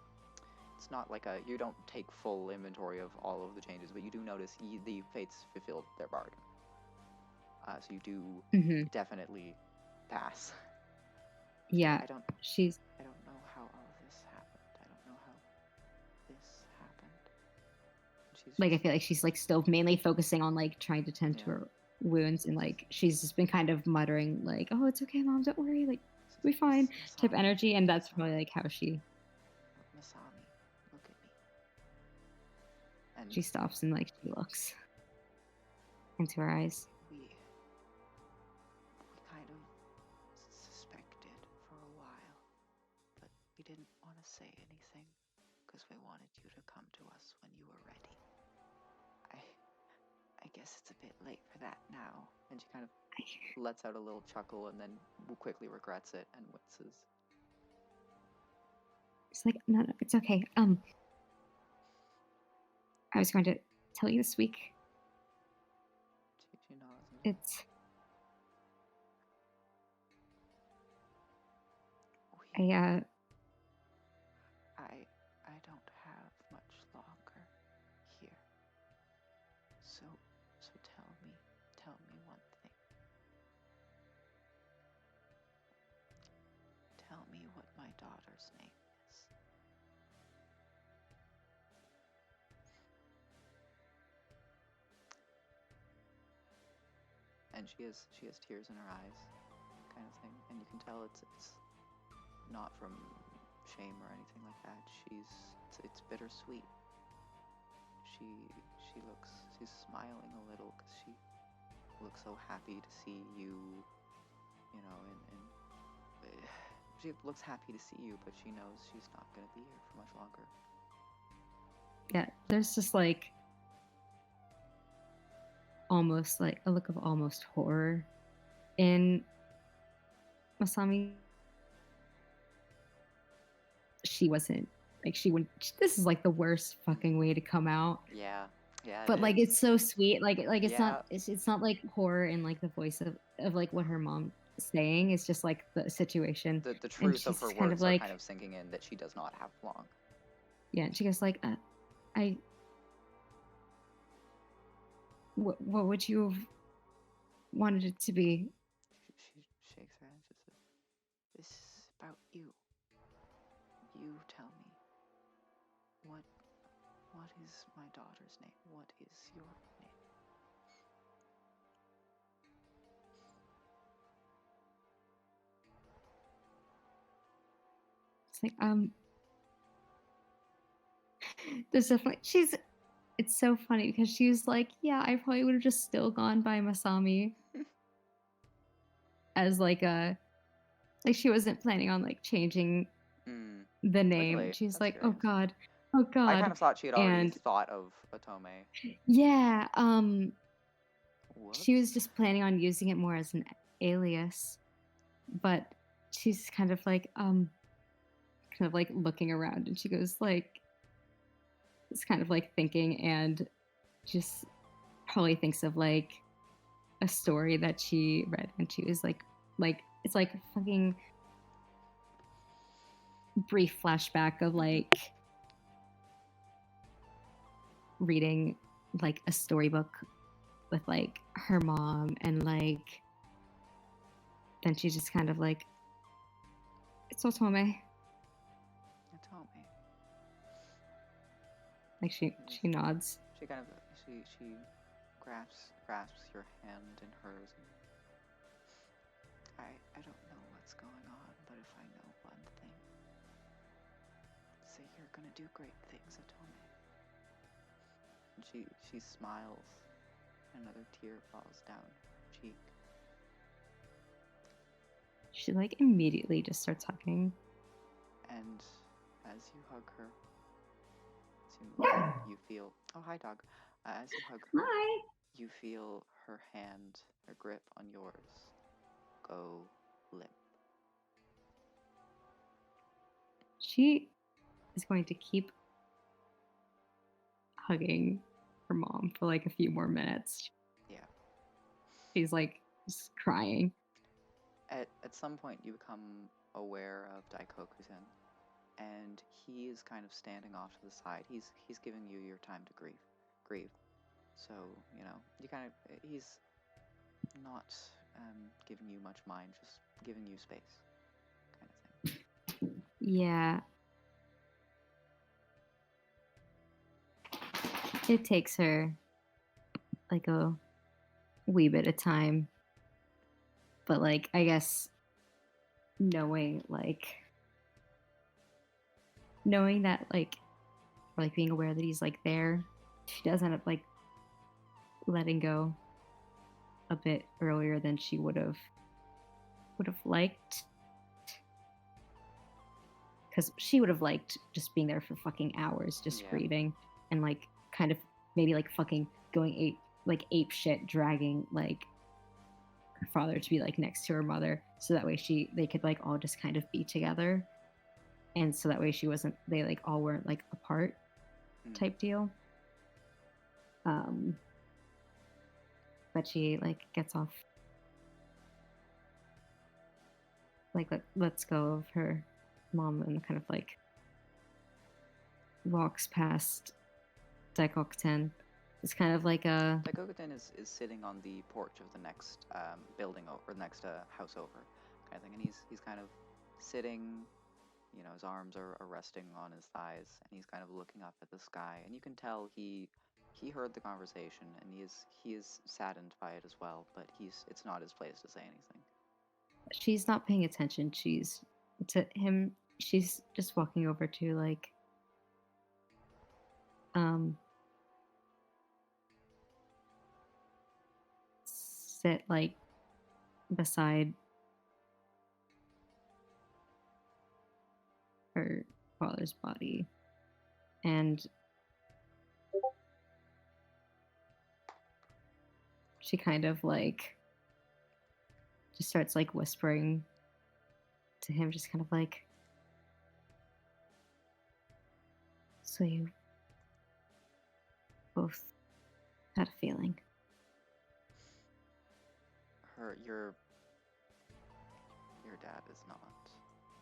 It's not like you don't take full inventory of all of the changes, but you do notice the fates fulfilled their bargain. So you do definitely pass. Yeah, I don't know how all of this happened. I don't know how this happened. She's like, I feel like she's like still mainly focusing on like trying to tend to her wounds, and like she's just been kind of muttering like, "Oh, it's okay, Mom, don't worry, like we'll be fine," type energy, and that's probably like how she. Masami, look at me. And she stops and like she looks into her eyes. We kind of suspected for a while, but we didn't want to say anything because we wanted you to come to us when you were ready. I guess it's a bit late for that now. And she kind of lets out a little chuckle and then quickly regrets it and winces. It's like, no, it's okay. I was going to tell you this week. She nods. It's. I don't have much longer here. So tell me one thing. Tell me what my daughter's name is. And she has tears in her eyes, kind of thing, and you can tell it's not from shame or anything like that. It's bittersweet. She's smiling a little because she looks so happy to see you, you know, and she looks happy to see you, but she knows she's not going to be here for much longer. Yeah, there's just like almost like a look of almost horror in Masami. She wasn't like she wouldn't. This is like the worst fucking way to come out. Yeah, but like it's so sweet. Like it's not it's not like horror in like the voice of like what her mom is saying. It's just like the situation. The truth of her words are kind of sinking in that she does not have long. Yeah, and she goes like, what would you have wanted it to be? She shakes her head and just says, "This is about you. You tell me. What is my daughter's name? What is your name?" It's like, there's definitely it's so funny because she was like, yeah, I probably would have just still gone by Masami as like she wasn't planning on like changing the name. Really? She's That's like, curious. oh god. I kind of thought she had already thought of Otome. Yeah, Whoops. she was just planning on using it more as an alias, but she's kind of like looking around, and she goes like, it's kind of like thinking, and just probably thinks of like a story that she read when she was like it's like fucking brief flashback of like reading like a storybook with like her mom, and like then she's just kind of like, it's Otome. Like she nods. She kind of she grasps your hand in hers. And I don't know what's going on, but if I know one thing, say you're gonna do great things, Otome. And she smiles. Another tear falls down her cheek. She like immediately just starts hugging. And as you hug her, you feel. Oh, hi, dog. As you hug her, Hi. you feel her hand, her grip on yours, go limp. She is going to keep hugging her mom for like a few more minutes. Yeah. She's like just crying. At some point, you become aware of Daikoku-sen, and he is kind of standing off to the side. He's giving you your time to grieve. So you kind of he's not giving you much mind, just giving you space, kind of thing. Yeah. It takes her like a wee bit of time. But like I guess knowing that like or like being aware that he's like there, she does end up like letting go a bit earlier than she would have liked. Because she would have liked just being there for fucking hours, just grieving and like kind of maybe like fucking going ape shit, dragging like her father to be like next to her mother, so that way they could like all just kind of be together, and so that way they like all weren't like apart type deal. But she like gets off, like lets go of her mom and kind of like walks past Daikoku-ten. It's kind of like a Daikoku-ten is sitting on the porch of the next building over, the next house over, kind of thing, and he's kind of sitting. His arms are resting on his thighs, and he's kind of looking up at the sky, and you can tell he heard the conversation, and he is saddened by it as well, but it's not his place to say anything. She's not paying attention. She's just walking over to like sit like beside her father's body, and she kind of like just starts like whispering to him, just kind of like, so you both had a feeling. Your dad is not.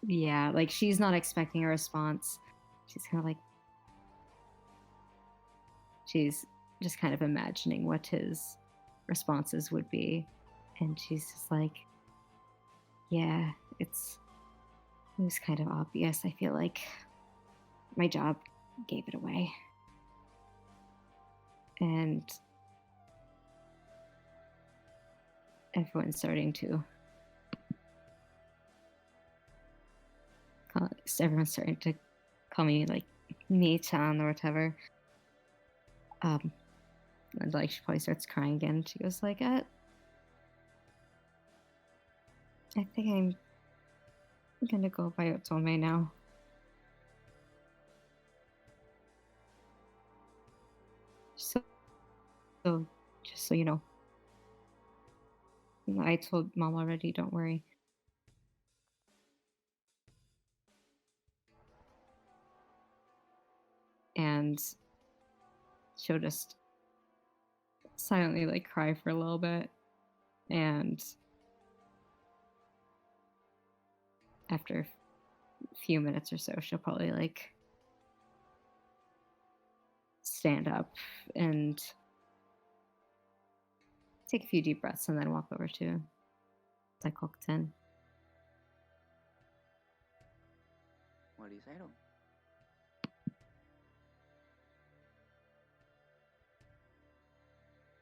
Yeah, like she's not expecting a response. She's kind of like, she's just kind of imagining what his responses would be, and she's just like, yeah, it was kind of obvious. I feel like my job gave it away. And everyone's starting to call me like me-chan or whatever. And like she probably starts crying again. She goes like, I think I'm gonna go by Otome now. So just so you know. I told Mom already, don't worry. And she'll just silently like cry for a little bit, and after a few minutes or so, she'll probably like stand up and take a few deep breaths and then walk over to Daikoku-ten. What do you say to him?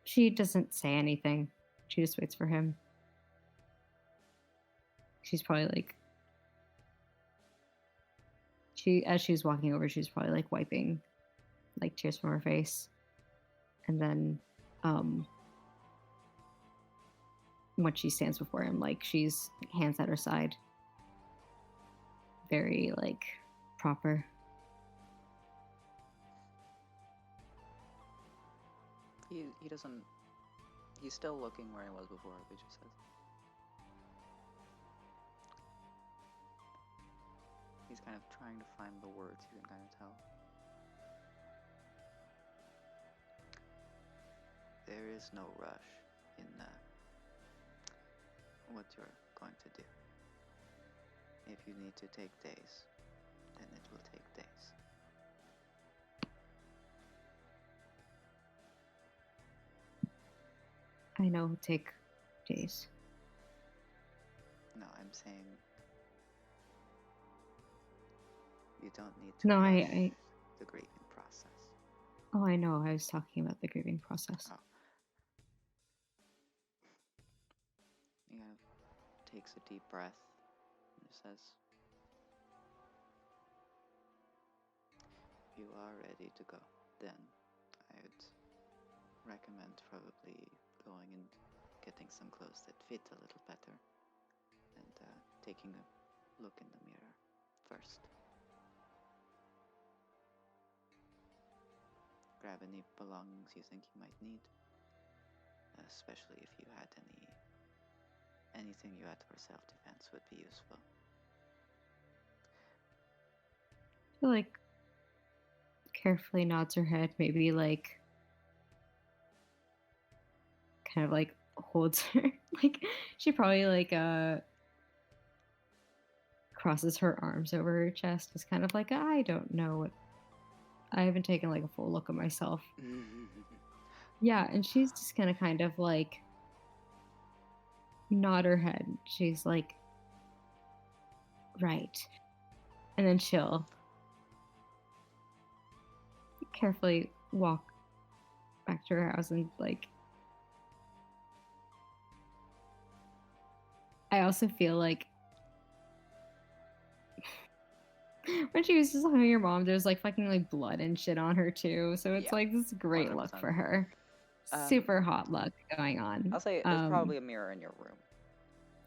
She doesn't say anything. She just waits for him. She's probably like, as she's walking over, she's probably like wiping like tears from her face. And then when she stands before him, like she's hands at her side, very like proper. He doesn't. He's still looking where he was before, Luigi says. He's kind of trying to find the words, you can kind of tell. There is no rush in what you're going to do. If you need to take days, then it will take days. I know it'll take days. No, I'm saying you don't need to No, rush the grieving process. Oh, I know. I was talking about the grieving process. Oh. He kind of takes a deep breath and says, if you are ready to go, then I would recommend probably going and getting some clothes that fit a little better and taking a look in the mirror first. Grab any belongings you think you might need, especially if you had anything you had for self-defense would be useful. She like carefully nods her head, maybe like kind of like holds her like she probably like crosses her arms over her chest. It's kind of like, I don't know what, I haven't taken like a full look at myself. Yeah, and she's just gonna kind of like nod her head. She's like, right. And then she'll carefully walk back to her house and like, I also feel like when she was just hugging your mom, there's like fucking like blood and shit on her too. So it's Yeah, like this great look 100%. for her. Super hot look going on. I'll say there's probably a mirror in your room.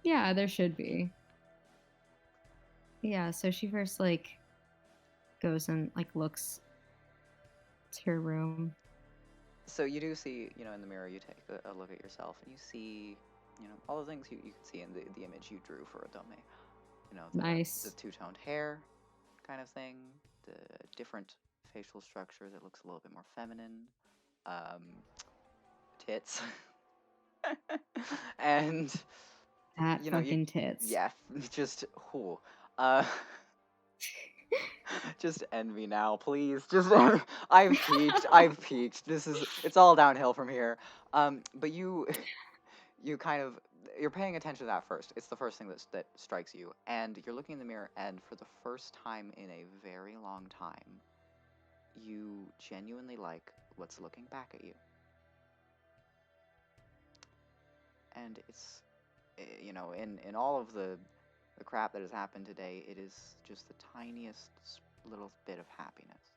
Yeah, there should be. Yeah, so she first like goes and like looks to her room. So you do see, in the mirror, you take a look at yourself and you see, all the things you can see in the image you drew for Odome. Nice. The two-toned hair kind of thing, the different facial structure that looks a little bit more feminine, tits, and that fucking tits. Yeah, just who, just end me now, please. Just I've peaked. It's all downhill from here. But you're paying attention to that first. It's the first thing that strikes you, and you're looking in the mirror, and for the first time in a very long time, you genuinely like what's looking back at you. And it's, in all of the crap that has happened today, it is just the tiniest little bit of happiness.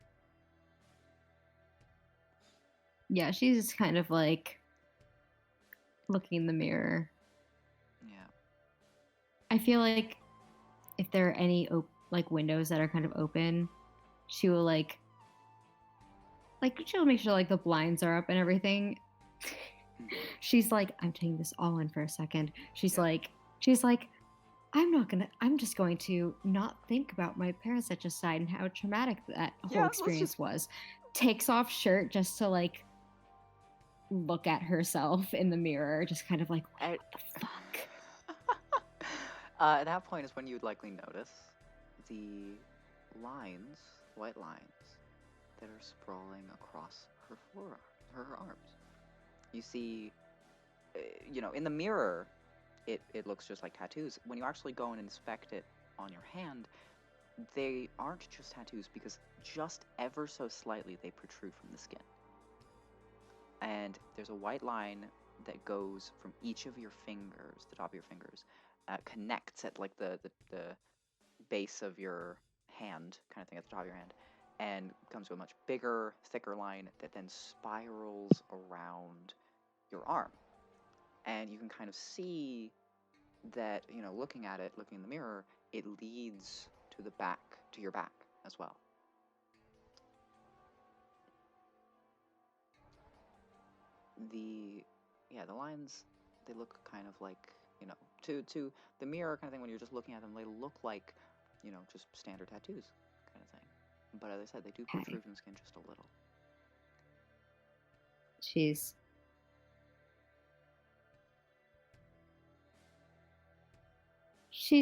Yeah, she's just kind of like looking in the mirror. Yeah. I feel like if there are any like windows that are kind of open, she will like she'll make sure like the blinds are up and everything. She's like, I'm taking this all in for a second. She's like, I'm just going to not think about my parents that just died and how traumatic that whole experience was. Takes off shirt just to like look at herself in the mirror, just kind of like, what the fuck? At that point is when you'd likely notice the white lines, that are sprawling across her arms. You see, in the mirror, it looks just like tattoos. When you actually go and inspect it on your hand, they aren't just tattoos, because just ever so slightly they protrude from the skin. And there's a white line that goes from each of your fingers, the top of your fingers, connects at like the base of your hand, kind of thing, at the top of your hand, and comes to a much bigger, thicker line that then spirals around your arm. And you can kind of see that, looking in the mirror, it leads to your back as well. the the lines, they look kind of like, to the mirror kind of thing. When you're just looking at them, they look like, just standard tattoos kind of thing. But as I said, they do Okay. protrude from the skin just a little. She's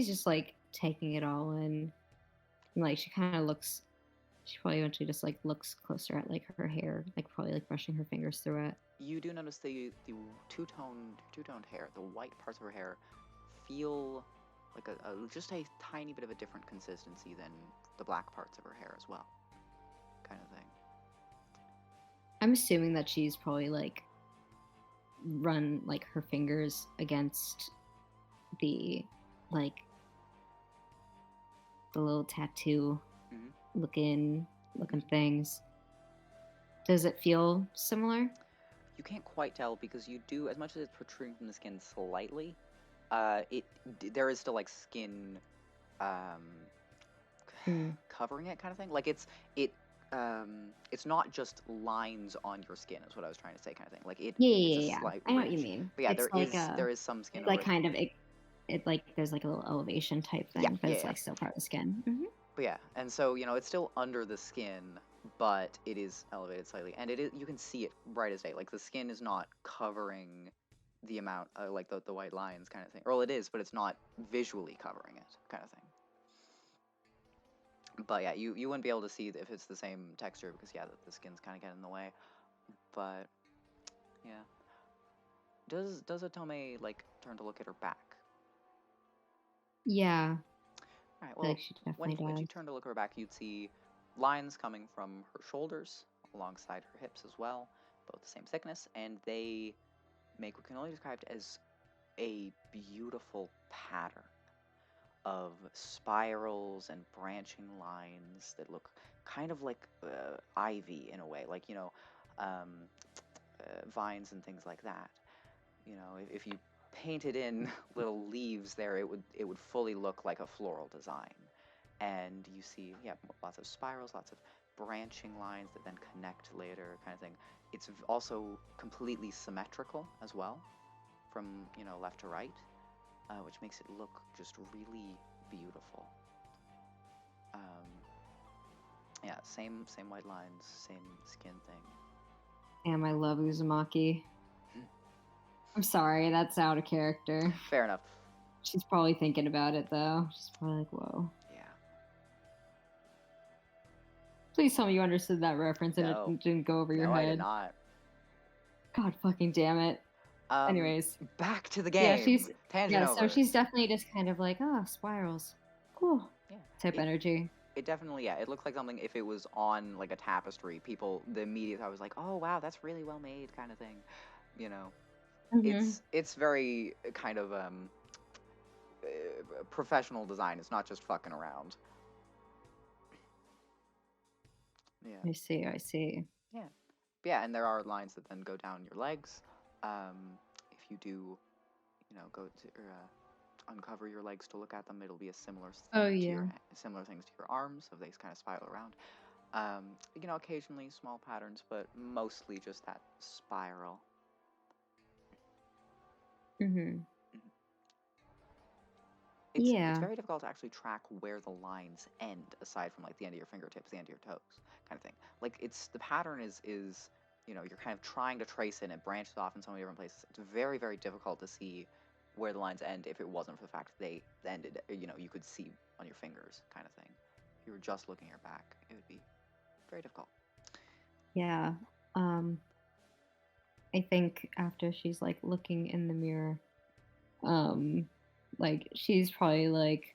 just like taking it all in. And, like she kind of looks. She probably eventually just like looks closer at like her hair, like probably like brushing her fingers through it. You do notice the two-toned hair, the white parts of her hair, feel like just a tiny bit of a different consistency than the black parts of her hair as well, kind of thing. I'm assuming that she's probably like run like her fingers against the like the little tattoo looking things. Does it feel similar? You can't quite tell because you do, as much as it's protruding from the skin slightly, there is still like skin covering it, kind of thing. Like it's not just lines on your skin, is what I was trying to say, kind of thing. Like it's a slight I know ridge. what you mean. But yeah, It's there is some skin. like kind of it like there's like a little elevation type thing, but it's like still part of the skin. But yeah, and so it's still under the skin, but it is elevated slightly, and you can see it bright as day. Like the skin is not covering the amount, like the white lines, kind of thing. Well, it is, but it's not visually covering it, kind of thing. But yeah, you wouldn't be able to see if it's the same texture because the skin's kind of getting in the way. But yeah, does Otome like turn to look at her back? Yeah. All right. Well, like she definitely when she turned to look at her back, you'd see lines coming from her shoulders alongside her hips as well, both the same thickness, and they make what can only be described as a beautiful pattern of spirals and branching lines that look kind of like ivy in a way, like vines and things like that. If you painted in little leaves there, it would fully look like a floral design. And you see, lots of spirals, lots of branching lines that then connect later, kind of thing. It's also completely symmetrical as well, from left to right, which makes it look just really beautiful. Same white lines, same skin thing. Damn, I love Uzumaki. I'm sorry, that's out of character. Fair enough. She's probably thinking about it though. She's probably like, whoa. Yeah. Please tell me you understood that reference and No. it didn't go over your head. No, I did not. God fucking damn it. Anyways. Back to the game. So she's definitely just kind of like, oh, spirals. Cool. Yeah. Type energy. It definitely, it looks like something, if it was on like a tapestry, the immediate thought was like, oh wow, that's really well made, kind of thing. It's very kind of professional design. It's not just fucking around. Yeah. I see. Yeah, and there are lines that then go down your legs. If you do, go to uncover your legs to look at them, it'll be a similar thing similar things to your arms, so they kind of spiral around. Occasionally small patterns, but mostly just that spiral. It's very difficult to actually track where the lines end, aside from like the end of your fingertips, the end of your toes, kind of thing. Like the pattern is you're kind of trying to trace it and it branches off in so many different places. It's very, very difficult to see where the lines end if it wasn't for the fact that they ended, you could see on your fingers, kind of thing. If you were just looking at your back, it would be very difficult. Yeah. I think after she's like looking in the mirror, like she's probably like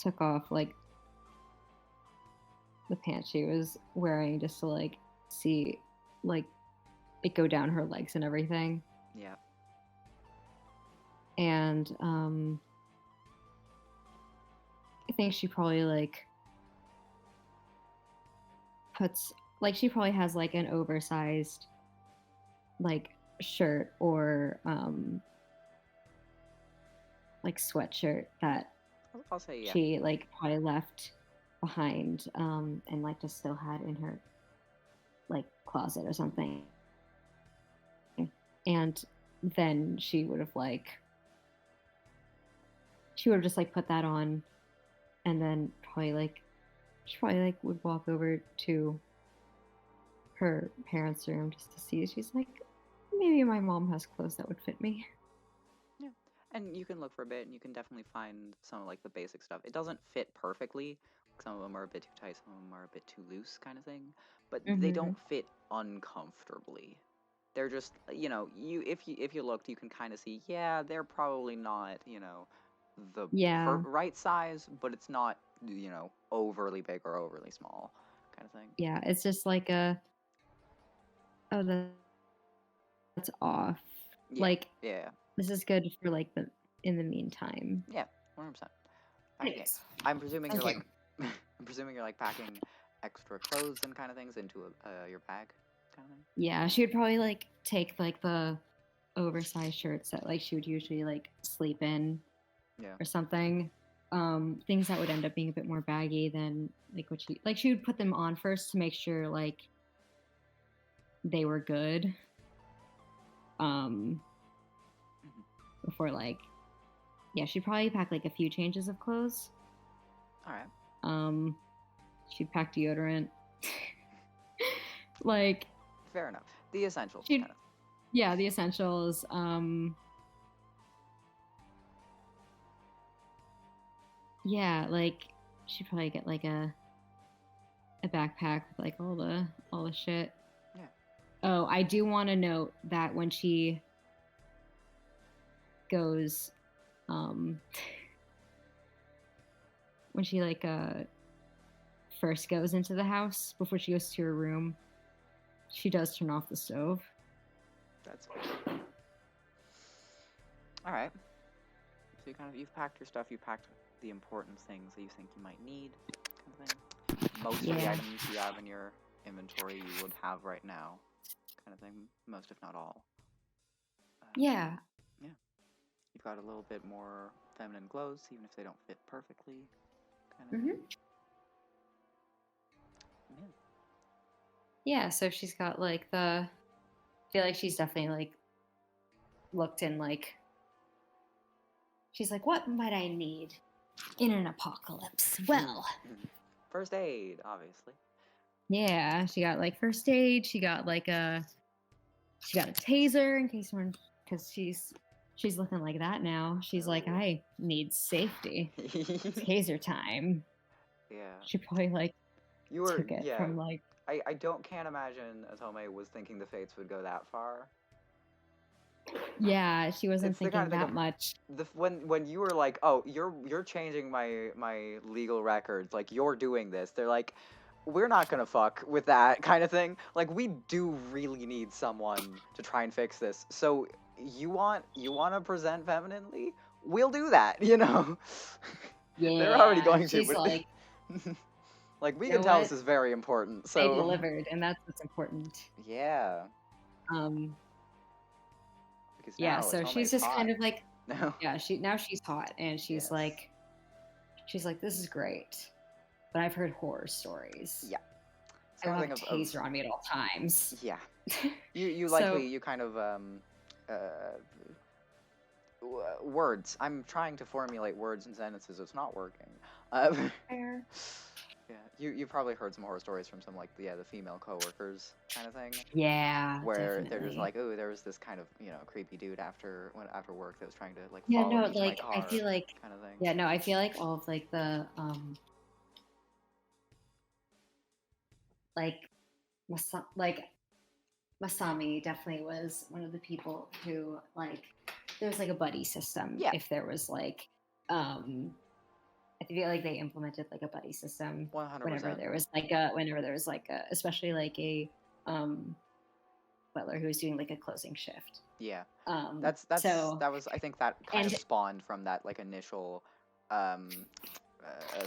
took off like the pants she was wearing just to like see like it go down her legs and everything. Yeah. And I think she probably like she probably has like an oversized like shirt or like sweatshirt that I'll say she like probably left behind and like just still had in her like closet or something. And then she would have just like put that on, and then she probably like would walk over to her parents' room just to see. She's like, maybe my mom has clothes that would fit me. Yeah. And you can look for a bit, and you can definitely find some of like the basic stuff. It doesn't fit perfectly. Some of them are a bit too tight, some of them are a bit too loose, kind of thing. But they don't fit uncomfortably. They're just, if you looked, you can kind of see, yeah, they're probably not, the Yeah. right size, but it's not, overly big or overly small, kind of thing. Yeah, it's just like that's off. Yeah. Like, Yeah. this is good for like in the meantime. Yeah. 100%. Okay. Anyways, I'm presuming thank you're you. like, I'm presuming you're like packing extra clothes and kind of things into your bag, kind of thing. Yeah, she would probably like take like the oversized shirts that like she would usually like sleep in, Yeah. or something. Things that would end up being a bit more baggy than like what she would put them on first to make sure like they were good. Before like, yeah, she'd probably pack like a few changes of clothes. All right. She'd pack deodorant. Like, fair enough. The essentials, she'd, kind of. yeah, the essentials. Yeah, like she'd probably get like a backpack with like all the shit. Yeah. Oh, I do want to note that when she goes, when she like first goes into the house before she goes to her room, she does turn off the stove. That's fair. All right. So you've packed your stuff. You packed the important things that you think you might need, kind of thing. Most of the items you have in your inventory you would have right now, kind of thing. Most, if not all. Yeah. Yeah. You've got a little bit more feminine clothes, even if they don't fit perfectly, kind of thing. Yeah. Yeah, so she's got like I feel like she's definitely like looked in like, she's like, what might I need in an apocalypse? Well, first aid, obviously. Yeah, she got like first aid. She got a taser in case because she's looking like that now. She's like, I need safety. Taser time. Yeah. She probably like took it from like. I can't imagine Atome was thinking the fates would go that far. Yeah, she wasn't thinking that much. When you were like, oh, you're changing my legal records, like you're doing this, they're like, we're not gonna fuck with that kind of thing. Like, we do really need someone to try and fix this. So you want to present femininely? We'll do that, Yeah, they're already going she's to. like, like, we can tell this is very important. So they delivered, and that's what's important. Yeah. Because yeah, so she's just hot. kind of like, yeah, she's hot, and she's like, this is great, but I've heard horror stories. Yeah. I don't have a taser on me at all times. Yeah. You likely, you kind of, words. I'm trying to formulate words and sentences. It's not working. Fair. Yeah, you probably heard some horror stories from some, like, the female coworkers kind of thing. Yeah, where definitely. they're just like, oh, there was this kind of, creepy dude after work that was trying to like follow me to my car, I feel like kind of thing. Yeah, no, I feel like all of like the like Masami definitely was one of the people who like there was like a buddy system. Yeah. If there was like I feel like they implemented like a buddy system 100%. whenever there was like a especially like a butler who was doing like a closing shift. Yeah. That was, I think that kind of spawned from that like initial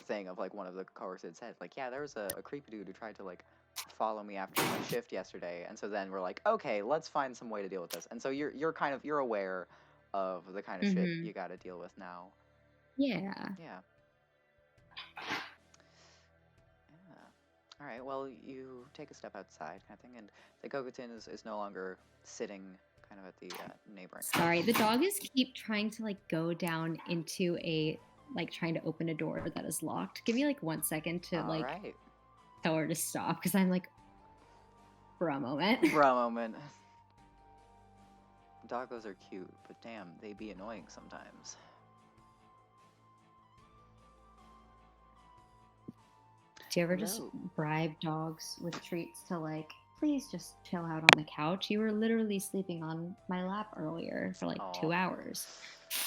thing of like one of the coworkers had said like, yeah, there was a creepy dude who tried to like follow me after my shift yesterday, and so then we're like, okay, let's find some way to deal with this. And so you're aware of the kind of shit you got to deal with now. Yeah. All right. right. Well, you take a step outside, kind of thing, and the Gogotin is no longer sitting kind of at the neighboring Sorry, house. the dog is keep trying to like go down into a like trying to open a door that is locked. Give me like 1 second to All like right. tell her to stop because I'm like for a moment. For a moment. Doggos are cute, but damn, they be annoying sometimes. Do you ever just Hello. bribe dogs with treats to like, please just chill out on the couch? You were literally sleeping on my lap earlier for like Aw. 2 hours.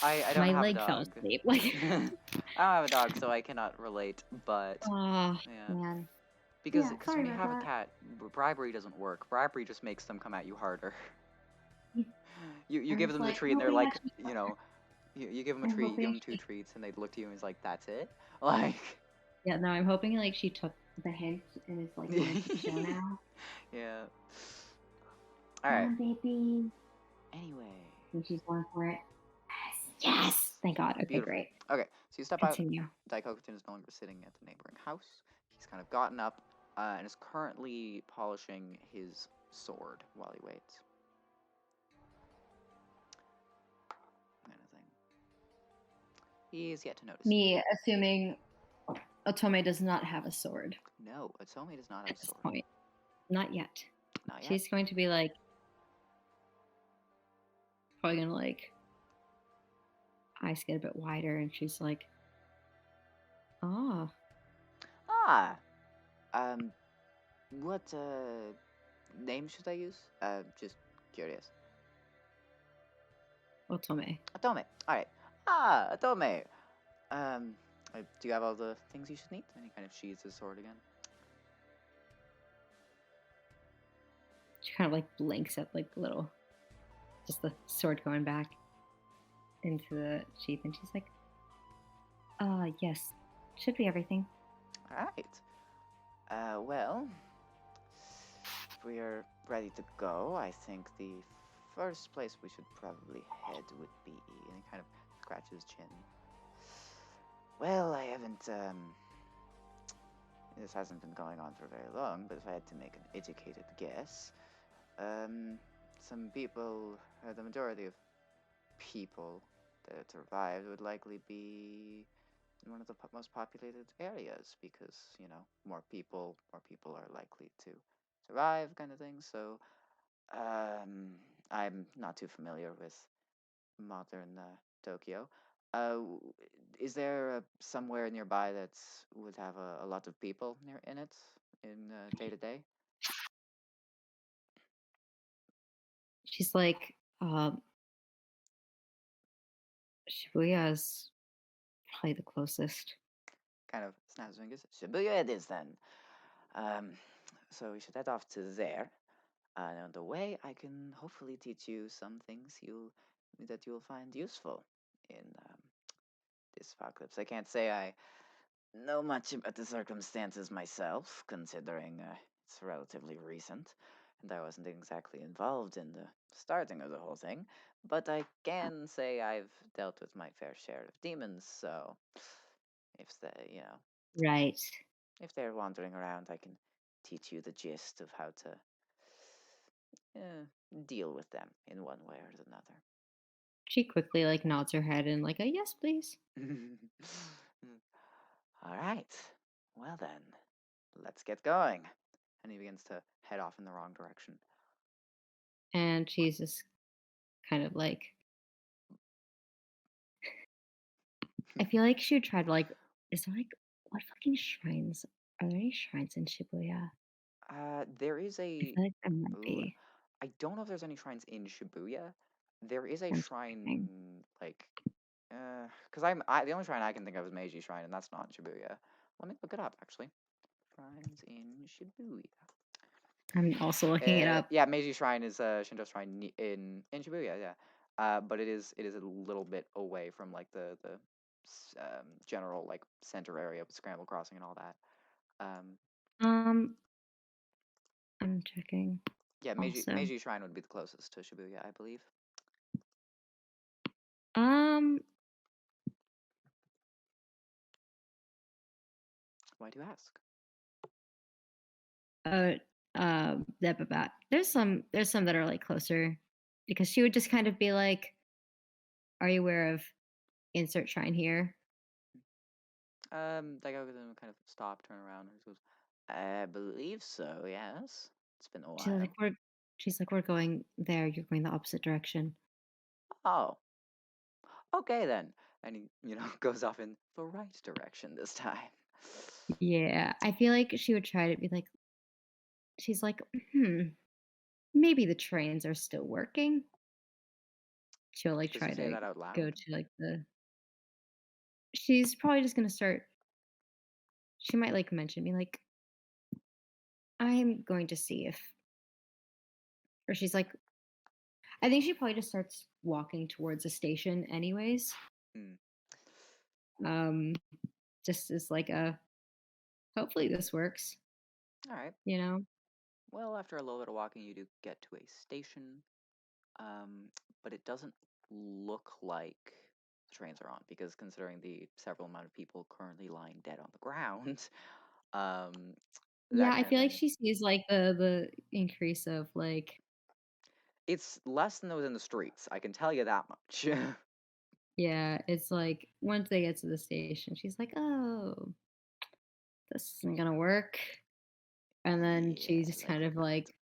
I don't My have a leg fell dog. asleep. Like, I don't have a dog, so I cannot relate, but oh yeah. man. Because Yeah, when sorry you about have a that. cat, bribery doesn't work. Bribery just makes them come at you harder. You I'm give just them the like treat and they're hoping that like, she. you give them a I'm treat, you give hoping them two she. treats, and they look to you and he's like, that's it? Like, Yeah, no, I'm hoping like she took the hint and is like going to chill now. yeah. Come Alright. on, baby. Anyway. And she's going for it. Yes. Yes. Thank God. Okay, Beautiful. great. Okay, so you step out. Continue. Daikokutin is no longer sitting at the neighboring house. He's kind of gotten up and is currently polishing his sword while he waits. Kind of thing. He is yet to notice you. Me assuming Otome does not have a sword No, Otome does not have at a this sword. point. Not yet. Not yet. She's going to be like, probably gonna like, eyes get a bit wider, and she's like, oh, Ah, what name should I use? Just curious. Otome. Atome. All right. Ah, Atome. Do you have all the things you should need? And he kind of sheathes his sword again. She kind of like blinks at like little, just the sword going back into the sheath, and she's like, yes, should be everything. All right. Well, if we are ready to go, I think the first place we should probably head would be. And he kind of scratches his chin. Well, I haven't. This hasn't been going on for very long, but if I had to make an educated guess, some people, the majority of people that survived would likely be in one of the most populated areas because more people are likely to survive, kind of thing. So I'm not too familiar with modern Tokyo. Is there somewhere nearby that would have a lot of people near in it in day to day? She's like, Shibuya is probably the closest. Kind of snaps his fingers. Shibuya it is then. Um, so we should head off to there. And on the way, I can hopefully teach you some things you'll find useful in this apocalypse. I can't say I know much about the circumstances myself, considering it's relatively recent, and I wasn't exactly involved in the starting of the whole thing. But I can say I've dealt with my fair share of demons. So if Right. if they're wandering around, I can teach you the gist of how to deal with them in one way or another. She quickly like nods her head and like a yes, please. All right. Well then, let's get going. And he begins to head off in the wrong direction. And she's just kind of like, I feel like she would try to like, is there like, what fucking shrines? Are there any shrines in Shibuya? There is I a. feel like there might Ooh, be. I don't know if there's any shrines in Shibuya. There is a I'm shrine checking. like, because the only shrine I can think of is Meiji Shrine, and that's not in Shibuya. Let me look it up actually. Shrines in Shibuya. I'm also looking it up. Yeah, Meiji Shrine is a Shinto shrine in Shibuya. Yeah, but it is a little bit away from like the general like center area with Scramble Crossing and all that. Um, Um, I'm checking yeah, Meiji also. Meiji Shrine would be the closest to Shibuya, I believe. Um, Why do you ask? uh, there's some that are like closer because she would just kind of be like, "Are you aware of insert shrine here?" Daigo then kind of stop, turn around, and goes, I believe so, yes. It's been a She's like, while. "We're going there. You're going the opposite direction." Oh, okay then. And he, goes off in the right direction this time. Yeah, I feel like she would try to be like, she's like, "Hmm, maybe the trains are still working." She'll like Does she try say to that out go loud? to like the. She's probably just gonna start. She might like mention me like, "I'm going to see if," or she's like, I think she probably just starts walking towards the station anyways. Hmm. Um, just as like a hopefully this works, All right. you know? Well, after a little bit of walking, you do get to a station, um, but it doesn't look like the trains are on because considering the several amount of people currently lying dead on the ground, um, Yeah, that I kind of feel like thing. she sees like the increase of like It's less than those in the streets. I can tell you that much. yeah, it's like once they get to the station, she's like, "Oh, this isn't gonna work." And then Yeah, she just kind likely of not. like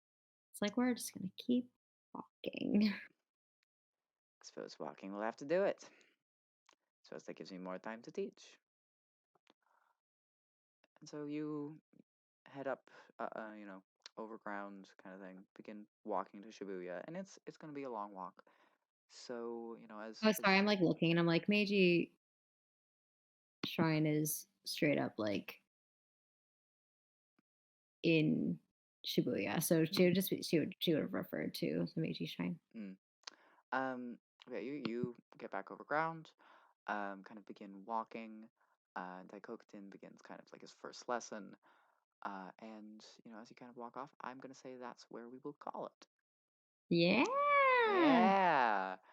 it's like we're just gonna keep walking. I suppose walking will have to do it. Suppose that gives me more time to teach. And so you head up, overground kind of thing. Begin walking to Shibuya, and it's going to be a long walk. So Oh, as sorry, I'm like looking and I'm like, Meiji Shrine is straight up like in Shibuya. So she would have referred to the Meiji Shrine. mm, um, okay, you get back over ground, kind of begin walking. Daikokutin begins kind of like his first lesson. And as you kind of walk off, I'm gonna say that's where we will call it. Yeah. Yeah.